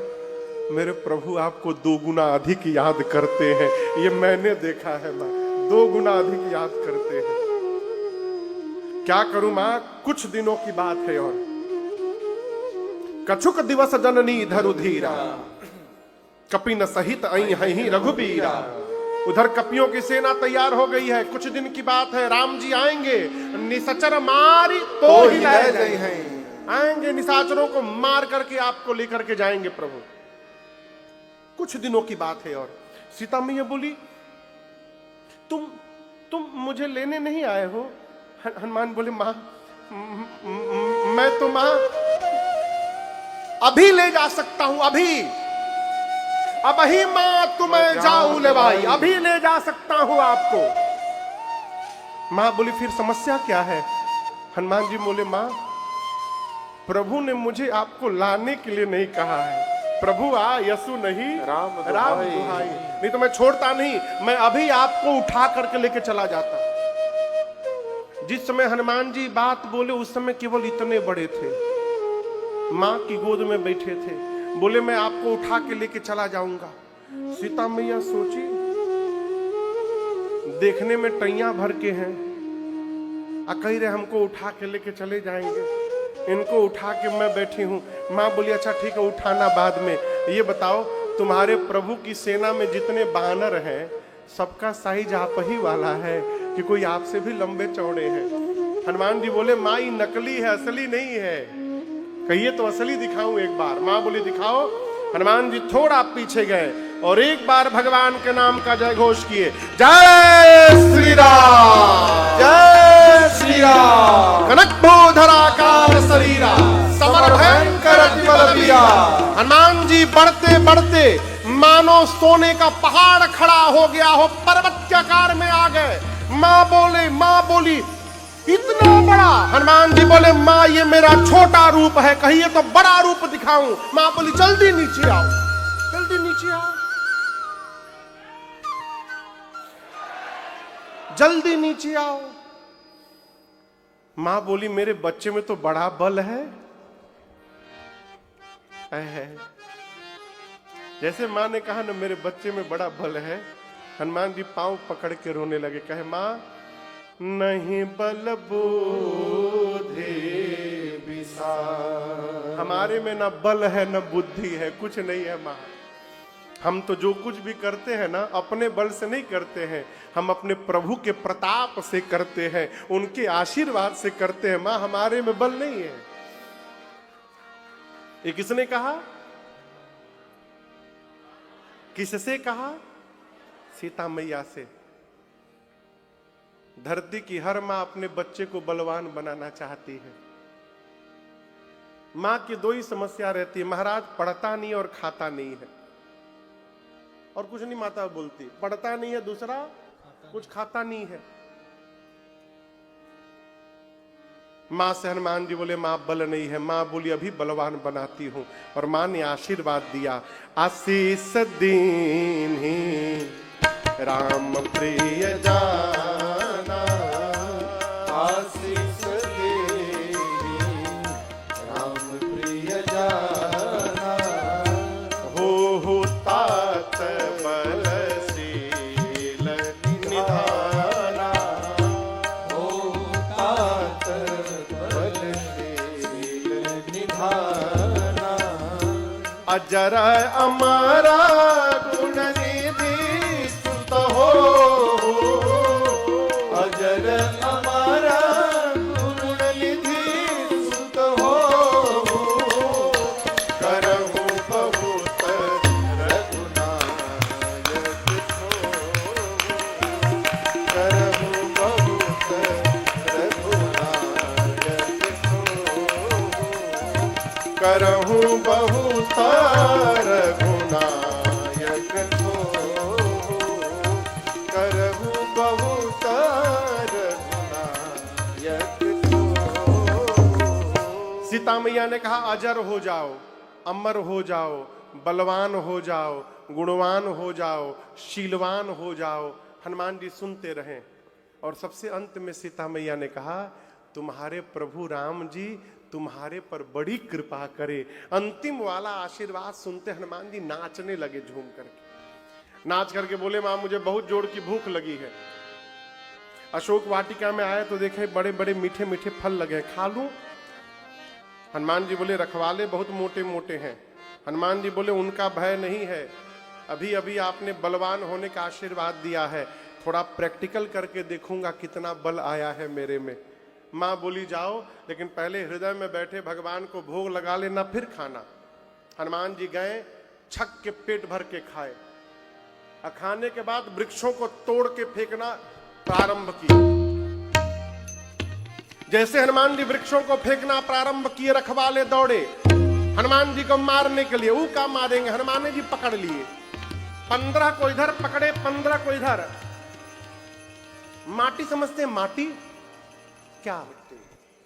मेरे प्रभु आपको 2 गुना अधिक याद करते हैं। ये मैंने देखा है मां, 2 गुना अधिक याद करते हैं। क्या करूं मां, कुछ दिनों की बात है। और कछुक दिवस जननी धरु धीरा, कपिन सहित आई हहीं रघुबीरा। उधर कपियों की सेना तैयार हो गई है। कुछ दिन की बात है, राम जी आएंगे, निशाचर मारी तो ही ले जाएंगे। आएंगे, निशाचरों को मार करके आपको लेकर के जाएंगे प्रभु। कुछ दिनों की बात है। और सीता मैया बोली, तुम मुझे लेने नहीं आए हो? हनुमान बोले, मां मैं तो मां अभी ले जा सकता हूं, अभी मां तुम्हें जाऊं ले भाई, अभी ले जा सकता हूं आपको। मां बोली, फिर समस्या क्या है? हनुमान जी बोले, मां प्रभु ने मुझे आपको लाने के लिए नहीं कहा है। प्रभु आ यसु नहीं राम दुहाई, नहीं तो मैं छोड़ता नहीं, मैं अभी आपको उठा करके लेके चला जाता। जिस समय हनुमान जी बात बोले उस समय केवल इतने बड़े थे, मां की गोद में बैठे थे। बोले, मैं आपको उठा के लेके चला जाऊंगा। सीता मैया सोची, देखने में टैया भर के हैं, कह रहे हमको उठा के लेके चले जाएंगे, इनको उठा के मैं बैठी हूं। मां बोली, अच्छा ठीक है, उठाना बाद में। ये बताओ, तुम्हारे प्रभु की सेना में जितने बानर हैं, सबका साइज आप ही वाला है कि कोई आपसे भी लंबे चौड़े हैं? हनुमान जी बोले, मां ये नकली है, असली नहीं है। कहिए तो असली दिखाऊं एक बार। मां बोली, दिखाओ। हनुमान जी थोड़ा पीछे गए और एक बार भगवान के नाम का जय घोष किए, जय श्री राम, जय श्री राम। कनकभूधराकार शरीरा समर भयंकर अति बल वीरा। हनुमान जी बढ़ते बढ़ते मानो सोने का पहाड़ खड़ा हो गया हो, पर्वत के आकार में आ गए। माँ बोले, माँ बोली इतना बड़ा। हनुमान जी बोले, माँ ये मेरा छोटा रूप है, कहिए तो बड़ा रूप दिखाऊं। माँ बोली जल्दी नीचे आओ, जल्दी नीचे आओ, जल्दी नीचे आओ। माँ बोली मेरे बच्चे में तो बड़ा बल है। जैसे माँ ने कहा ना मेरे बच्चे में बड़ा बल है, हनुमान जी पांव पकड़ के रोने लगे। कहे माँ नहीं बल बुद्धि विशाल, हमारे में ना बल है न बुद्धि है, कुछ नहीं है माँ। हम तो जो कुछ भी करते हैं ना अपने बल से नहीं करते हैं, हम अपने प्रभु के प्रताप से करते हैं, उनके आशीर्वाद से करते हैं माँ, हमारे में बल नहीं है। ये किसने कहा? किससे कहा? सीता मैया से। धरती की हर मां अपने बच्चे को बलवान बनाना चाहती है। मां की दो ही समस्या रहती है, महाराज पढ़ता नहीं और खाता नहीं है, और कुछ नहीं माता बोलती, पढ़ता नहीं है, दूसरा कुछ खाता नहीं है। मां से हनुमान जी बोले मां बल नहीं है। मां बोली अभी बलवान बनाती हूं, और मां ने आशीर्वाद दिया, आशीष दीन्ही राम प्रिय जाना, आशीष दीन्ही राम प्रिय जाना, हो तात बलशील निधाना, हो तात बलशील निधाना, अजर अमरा गुण निधि सुत हो, अजर अमरा गुण निधि सुत हो, करहु बहुत रघुनायक सो, करहु बहुत रघुनायक सो, करहु बहुत रघुनायक सो, करहु बहुत रघुनायक सो। सीता मैया ने कहा अजर हो जाओ, अमर हो जाओ, बलवान हो जाओ, गुणवान हो जाओ, शीलवान हो जाओ। हनुमान जी सुनते रहे, और सबसे अंत में सीता मैया ने कहा तुम्हारे प्रभु राम जी तुम्हारे पर बड़ी कृपा करे। अंतिम वाला आशीर्वाद सुनते हनुमान जी नाचने लगे, झूम करके नाच करके बोले मां मुझे बहुत जोर की भूख लगी है। अशोक वाटिका में आए तो देखे बड़े बड़े मीठे मीठे फल लगे, खा लूं? हनुमान जी बोले रखवाले बहुत मोटे मोटे हैं। हनुमान जी बोले उनका भय नहीं है, अभी अभी आपने बलवान होने का आशीर्वाद दिया है, थोड़ा प्रैक्टिकल करके देखूंगा कितना बल आया है मेरे में। माँ बोली जाओ, लेकिन पहले हृदय में बैठे भगवान को भोग लगा लेना फिर खाना। हनुमान जी गए, छक के पेट भर के खाए, और खाने के बाद वृक्षों को तोड़ के फेंकना प्रारंभ किया। जैसे हनुमान जी वृक्षों को फेंकना प्रारंभ किए, रखवाले दौड़े हनुमान जी को मारने के लिए। वो क्या मारेंगे, हनुमान जी पकड़ लिए, 15 को इधर पकड़े, 15 को इधर। माटी समझते हैं? माटी क्या?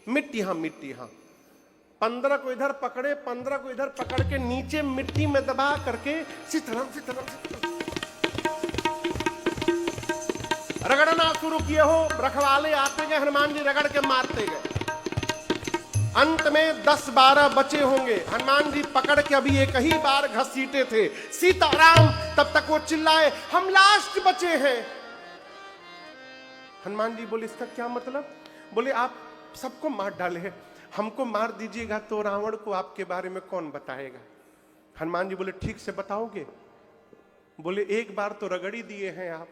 मिट्टी, हाँ मिट्टी, हाँ। 15 को इधर पकड़े, 15 को इधर पकड़ के नीचे मिट्टी में दबा करके सीताराम रगड़ना शुरू किए हो। रखवाले आते गए, हनुमान जी रगड़ के मारते गए। अंत में 10-12 बचे होंगे। हनुमान जी पकड़ के अभी एक ही बार घसीटे थे, सीताराम। तब तक वो चिल्लाए हम लास्ट बचे हैं। हनुमान जी बोले इसका क्या मतलब? बोले आप सबको मार डाले, हमको मार दीजिएगा तो रावण को आपके बारे में कौन बताएगा? हनुमान जी बोले ठीक से बताओगे? बोले एक बार तो रगड़ी दिए हैं आप,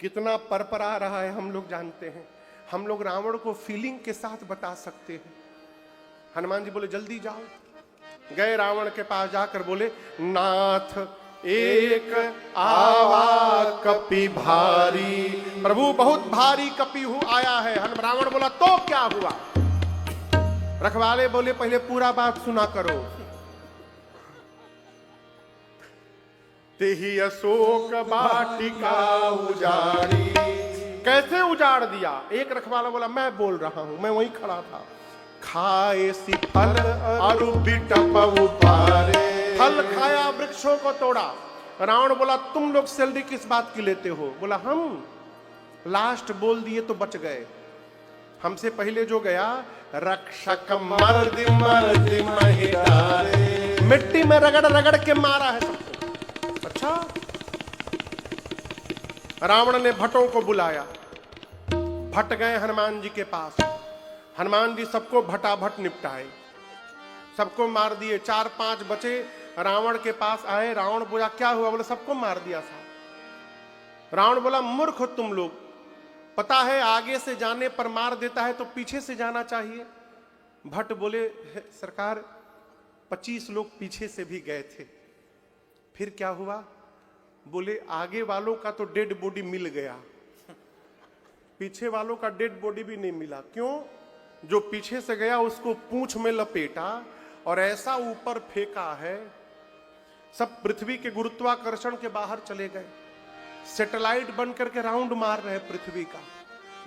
कितना परपरा रहा है हम लोग जानते हैं, हम लोग रावण को फीलिंग के साथ बता सकते हैं। हनुमान जी बोले जल्दी जाओ। गए रावण के पास, जाकर बोले नाथ एक आवा कपि भारी। प्रभु बहुत भारी कपि आया है। रावण बोला तो क्या हुआ? रखवाले बोले पहले पूरा बात सुना करो। तेही अशोक वाटिका उजाड़ी। कैसे उजाड़ दिया? एक रखवाला बोला मैं बोल रहा हूं, मैं वहीं खड़ा था। खाए सी फल अरु बिटप उतारे। फल खाया, वृक्षों को तोड़ा। रावण बोला तुम लोग सैलरी किस बात की लेते हो? बोला हम लास्ट बोल दिए तो बच गए, हमसे पहले जो गया रक्षक मर्द मर्द महिलारे। मिट्टी में रगड़ रगड़ के मारा है सबको। अच्छा, रावण ने भट्टों को बुलाया। भट्ट गए हनुमान जी के पास। हनुमान जी सबको भटाभट निपटाए, सबको मार दिए। 4-5 बचे, रावण के पास आए। रावण बोला क्या हुआ? बोला सबको मार दिया साहब। रावण बोला मूर्ख हो तुम लोग, पता है आगे से जाने पर मार देता है तो पीछे से जाना चाहिए। भट्ट बोले सरकार 25 लोग पीछे से भी गए थे, फिर क्या हुआ? बोले आगे वालों का तो डेड बॉडी मिल गया, पीछे वालों का डेड बॉडी भी नहीं मिला। क्यों? जो पीछे से गया उसको पूंछ में लपेटा और ऐसा ऊपर फेंका है, सब पृथ्वी के गुरुत्वाकर्षण के बाहर चले गए। सैटेलाइट बन करके राउंड मार रहे पृथ्वी का।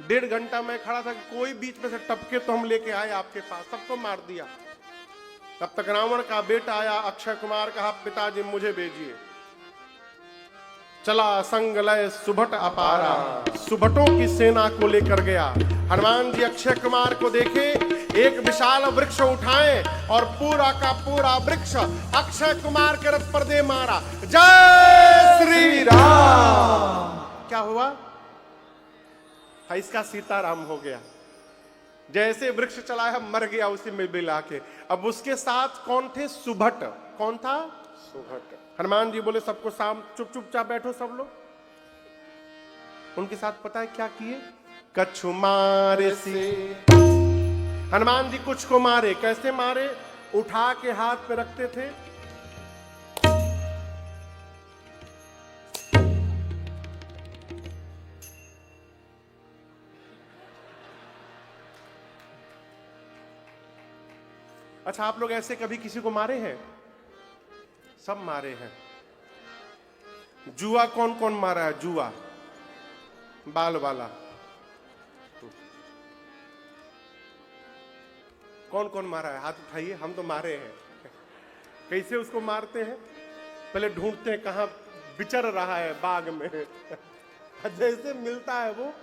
1.5 घंटा मैं खड़ा था कि कोई बीच में से टपके तो हम लेके आए आपके पास, सबको मार दिया। तब तक रावण का बेटा आया अक्षय कुमार, कहा पिताजी मुझे भेजिए। चला संग लय सुभट अपारा, सुभटों की सेना को लेकर गया। हनुमान जी अक्षय कुमार को देखे, एक विशाल वृक्ष उठाए और पूरा का पूरा वृक्ष अक्षय कुमार के रथ पर दे मारा। जय श्री राम। क्या हुआ? इसका सीताराम हो गया। जैसे वृक्ष चला है मर गया उसी में मिला के। अब उसके साथ कौन थे? सुभट। कौन था? सुभट। हनुमान जी बोले सबको चुपचाप बैठो सब लोग। उनके साथ पता है क्या किए? कछु मारे से। हनुमान जी कुछ को मारे। कैसे मारे? उठा के हाथ पे रखते थे, अच्छा आप लोग ऐसे कभी किसी को मारे हैं? सब मारे हैं। जुआ कौन कौन मारा है? जुआ बाल वाला कौन कौन मारा है? हाथ उठाइए। हम तो मारे हैं। कैसे उसको मारते हैं? पहले ढूंढते हैं कहां विचर रहा है बाग में। जैसे मिलता है वो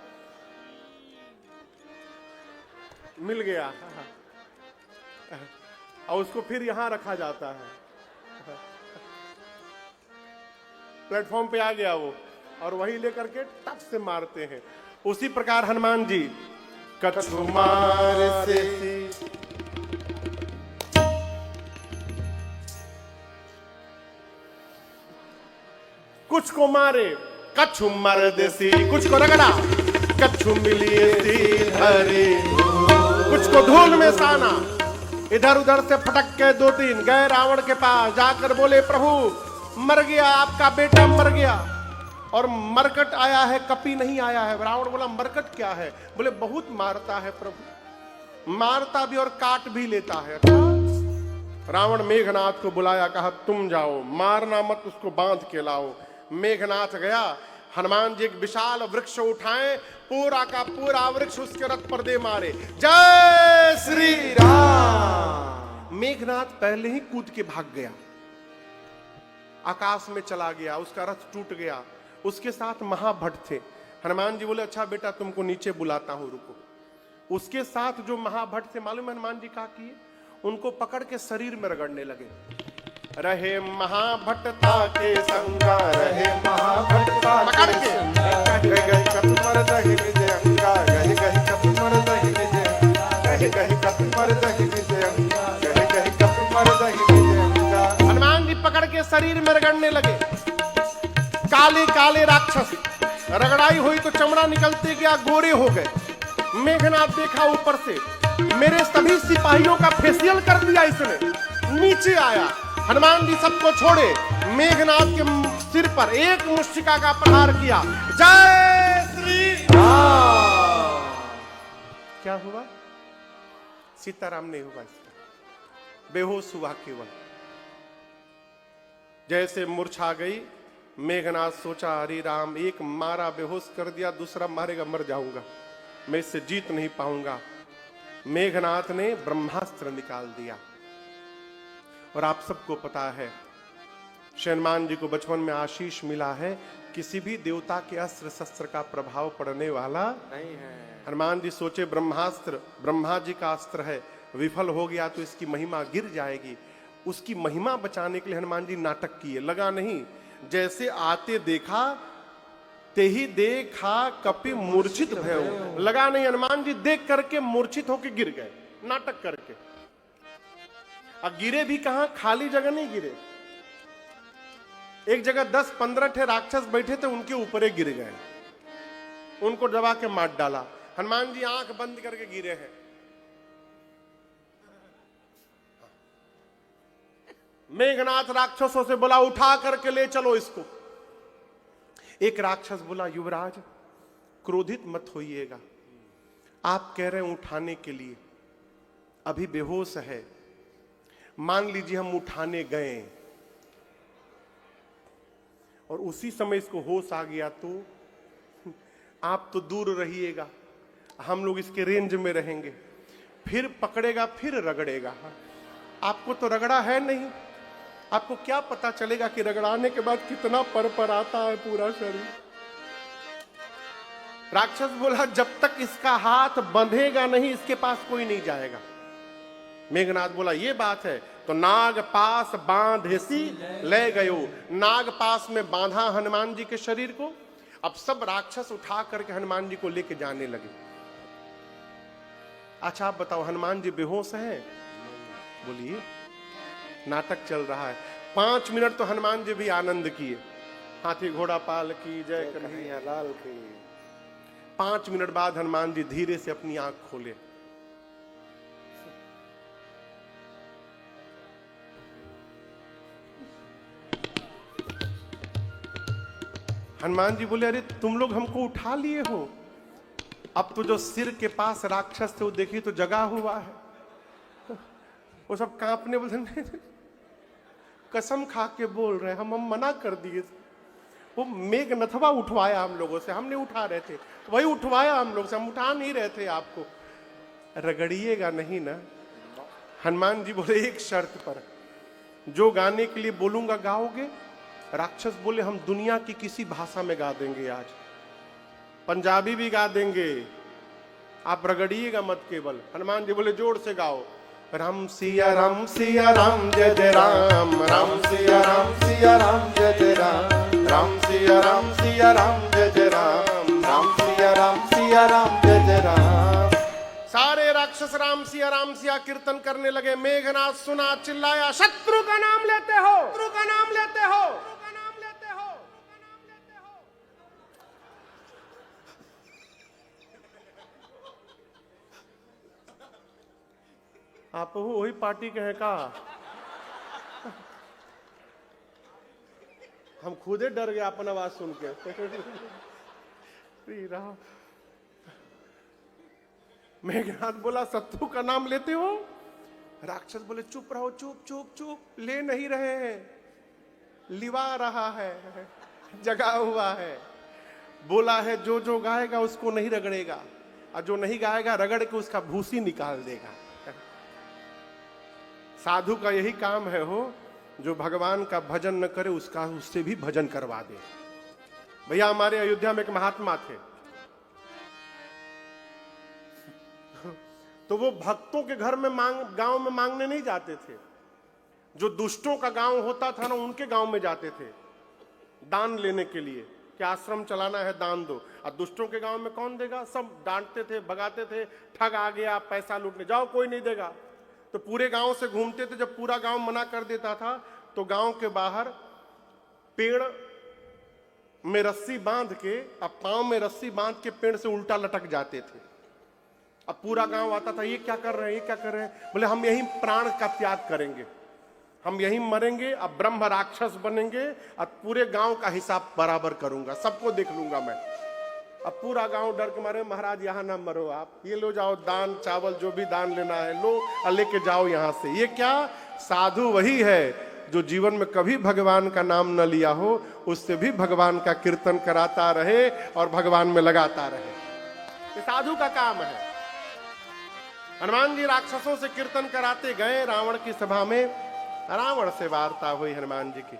मिल गया और उसको फिर यहां रखा जाता है। प्लेटफॉर्म पे आ गया वो और वही लेकर के टक से मारते हैं। उसी प्रकार हनुमान जी कछु मार से कुछ को मारे, कछु मर देसी, कुछ को रगड़ा, कछु मिली धरे, कुछ को धूल में साना। इधर उधर से फटक के 2-3 गए रावण के पास, जाकर बोले प्रभु मर गया, आपका बेटा मर गया। और मरकट आया है, कपि नहीं आया है। रावण बोला मरकट क्या है? बोले बहुत मारता है प्रभु, मारता भी और काट भी लेता है। रावण मेघनाथ को बुलाया, कहा तुम जाओ, मारना मत, उसको बांध के लाओ। मेघनाथ गया। हनुमान जी एक विशाल वृक्ष उठाए, पूरा का पूरा वृक्ष उसके रथ पर दे मारे। जय श्री राम। मेघनाथ पहले ही कूद के भाग गया, आकाश में चला गया, उसका रथ टूट गया। उसके साथ महाभट्ट थे। हनुमान जी बोले अच्छा बेटा तुमको नीचे बुलाता हूं, रुको। उसके साथ जो महाभट्ट थे, मालूम है हनुमान जी क्या किए? उनको पकड़ के शरीर में रगड़ने लगे। रहे महाभट्टता के संगा, रहे महाभट्टता पकड़ के गह गह कतुमर दहि विजय अंगा, गह गह कतुमर दहि विजय, गह गह कतुमर दहि विजय अंगा, गह गह कतुमर दहि विजय अंगा। हनुमान जी पकड़ के शरीर में रगड़ने लगे। काले काले राक्षस, रगड़ाई हुई तो चमड़ा निकलते गया, गोरे हो गए। मेघनाथ देखा ऊपर से, मेरे सभी सिपाहियों का फेशियल कर दिया इसने। नीचे आया, हनुमान जी सबको छोड़े, मेघनाथ के सिर पर एक मुष्टिका का प्रहार किया। जय श्री राम। क्या हुआ? सीताराम नहीं हुआ, इसका बेहोश हुआ केवल। जैसे मूर्छा गई, मेघनाथ सोचा हरि राम, एक मारा बेहोश कर दिया, दूसरा मारेगा मर जाऊंगा, मैं इससे जीत नहीं पाऊंगा। मेघनाथ ने ब्रह्मास्त्र निकाल दिया। और आप सबको पता है, हनुमान जी को बचपन में आशीष मिला है, किसी भी देवता के अस्त्र शस्त्र का प्रभाव पड़ने वाला नहीं है। हनुमान जी सोचे ब्रह्मास्त्र ब्रह्मा जी का अस्त्र है, विफल हो गया तो इसकी महिमा गिर जाएगी। उसकी महिमा बचाने के लिए हनुमान जी नाटक किए। लगा नहीं, जैसे आते देखा ते ही देखा कपि मूर्छित भयो। लगा नहीं, हनुमान जी देख करके मूर्छित होकर गिर गए, नाटक करके। अब गिरे भी कहां, खाली जगह नहीं गिरे। एक जगह 10-15 ठे राक्षस बैठे थे, उनके ऊपर गिर गए, उनको दबा के मार डाला। हनुमान जी आंख बंद करके गिरे हैं। मेघनाथ राक्षसों से बोला उठा करके ले चलो इसको। एक राक्षस बोला युवराज क्रोधित मत होइएगा, आप कह रहे हैं उठाने के लिए, अभी बेहोश है, मान लीजिए हम उठाने गए और उसी समय इसको होश आ गया तो आप तो दूर रहिएगा, हम लोग इसके रेंज में रहेंगे, फिर पकड़ेगा फिर रगड़ेगा। आपको तो रगड़ा है नहीं, आपको क्या पता चलेगा कि रगड़ाने के बाद कितना पर आता है पूरा शरीर। राक्षस बोला जब तक इसका हाथ बंधेगा नहीं इसके पास कोई नहीं जाएगा। मेघनाथ बोला ये बात है, तो नाग पास बांधेसी ले गयो। नाग पास में बांधा हनुमान जी के शरीर को। अब सब राक्षस उठा करके हनुमान जी को लेके जाने लगे। अच्छा आप बताओ, हनुमान जी बेहोश हैं? बोलिए, नाटक चल रहा है। 5 मिनट तो हनुमान जी भी आनंद किए, हाथी घोड़ा पाल की जय कन्हैया लाल की। 5 मिनट बाद हनुमान जी धीरे से अपनी आंख खोले। हनुमान जी बोले अरे तुम लोग हमको उठा लिए हो। अब तो जो सिर के पास राक्षस थे वो देखिए तो जगा हुआ है, वो सब कांपने बोलते कसम खा के बोल रहे हैं हम मना कर दिए। वो मेघनाथवा उठवाया हम लोगों से, हम नहीं उठा रहे थे, वही उठवाया हम लोग से, हम उठा नहीं रहे थे आपको। रगड़िएगा नहीं ना। हनुमान जी बोले एक शर्त पर, जो गाने के लिए बोलूंगा गाओगे? राक्षस बोले हम दुनिया की किसी भाषा में गा देंगे, आज पंजाबी भी गा देंगे, आप रगड़िएगा मत केवल। हनुमान जी बोले जोर से गाओ, राम सिया राम जय जय राम, राम सिया राम जय जय राम, राम सिया राम जय जय राम, राम सिया राम जय जय राम। सारे राक्षस राम सिया कीर्तन करने लगे। मेघनाथ सुना, चिल्लाया शत्रु का नाम लेते हो, शत्रु का नाम लेते हो, आप वही पार्टी के हैं का? हम खुदे डर गए अपन आवाज सुन के। राम। मेघनाथ बोला शत्रु का नाम लेते हो? राक्षस बोले चुप रहो, चुप चुप चुप, ले नहीं रहे हैं, लिवा रहा है, जगा हुआ है। बोला है जो जो गाएगा उसको नहीं रगड़ेगा, और जो नहीं गाएगा रगड़ के उसका भूसी निकाल देगा। साधु का यही काम है हो, जो भगवान का भजन न करे उसका उससे भी भजन करवा दे। भैया हमारे अयोध्या में एक महात्मा थे, तो वो भक्तों के घर में गांव में मांगने नहीं जाते थे। जो दुष्टों का गांव होता था ना, उनके गांव में जाते थे दान लेने के लिए, कि आश्रम चलाना है दान दो। और दुष्टों के गांव में कौन देगा? सब डांटते थे, भगाते थे, ठग आ गया, पैसा लूटने जाओ, कोई नहीं देगा। तो पूरे गांव से घूमते थे। जब पूरा गांव मना कर देता था तो गांव के बाहर पेड़ में रस्सी बांध के, अब पांव में रस्सी बांध के पेड़ से उल्टा लटक जाते थे। अब पूरा गांव आता था, ये क्या कर रहे हैं, ये क्या कर रहे हैं? बोले हम यही प्राण का त्याग करेंगे। हम यहीं मरेंगे, अब ब्रह्म राक्षस बनेंगे और पूरे गांव का हिसाब बराबर करूंगा, सबको देख लूंगा मैं। अब पूरा गांव डर के मारे, महाराज यहां ना मरो आप, ये लो जाओ दान चावल जो भी दान लेना है लो और लेके जाओ यहां से। ये क्या साधु वही है जो जीवन में कभी भगवान का नाम न लिया हो, उससे भी भगवान का कीर्तन कराता रहे और भगवान में लगाता रहे। ये साधु का काम है। हनुमान जी राक्षसों से कीर्तन कराते गए रावण की सभा में। रावण से वार्ता हुई हनुमान जी की।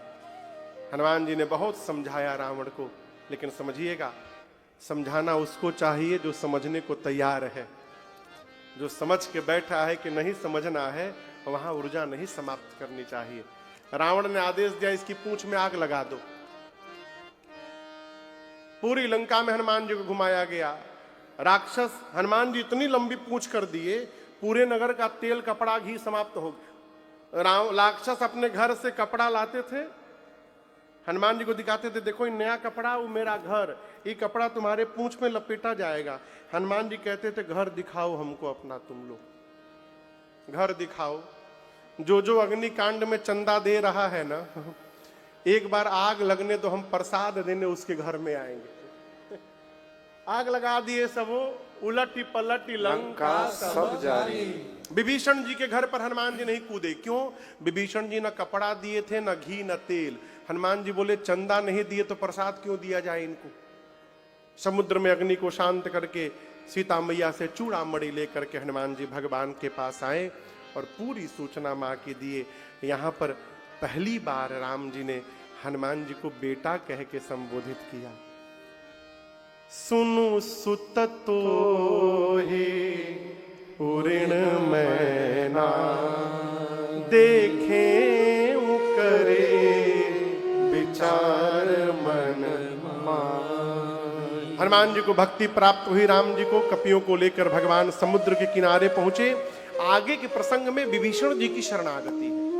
हनुमान जी ने बहुत समझाया रावण को, लेकिन समझिएगा, समझाना उसको चाहिए जो समझने को तैयार है। जो समझ के बैठा है कि नहीं समझना है, वहां ऊर्जा नहीं समाप्त करनी चाहिए। रावण ने आदेश दिया, इसकी पूंछ में आग लगा दो। पूरी लंका में हनुमान जी को घुमाया गया। राक्षस हनुमान जी इतनी लंबी पूंछ कर दिए, पूरे नगर का तेल कपड़ा घी समाप्त हो गया। राक्षस अपने घर से कपड़ा लाते थे, हनुमान जी को दिखाते थे, देखो ये नया कपड़ा, वो मेरा घर, ये कपड़ा तुम्हारे पूंछ में लपेटा जाएगा। हनुमान जी कहते थे, घर दिखाओ हमको अपना, तुम लोग घर दिखाओ। जो जो अग्निकांड में चंदा दे रहा है ना, एक बार आग लगने तो हम प्रसाद देने उसके घर में आएंगे। आग लगा दिए, सब उलटी पलटी लंका सब जारी। विभीषण जी के घर पर हनुमान जी नहीं कूदे, क्यों? विभीषण जी न कपड़ा दिए थे, न घी न तेल। हनुमान जी बोले, चंदा नहीं दिए तो प्रसाद क्यों दिया जाए इनको। समुद्र में अग्नि को शांत करके सीता मैया से चूड़ामणि लेकर के हनुमान जी भगवान के पास आए और पूरी सूचना मां की दिए। यहाँ पर पहली बार राम जी ने हनुमान जी को बेटा कह के संबोधित किया। सुनु सुत तोहि उऋण मैना, देखे करे विचार मन मान। हनुमान जी को भक्ति प्राप्त हुई। राम जी को कपियों को लेकर भगवान समुद्र के किनारे पहुंचे। आगे के प्रसंग में विभीषण जी की शरणागति है।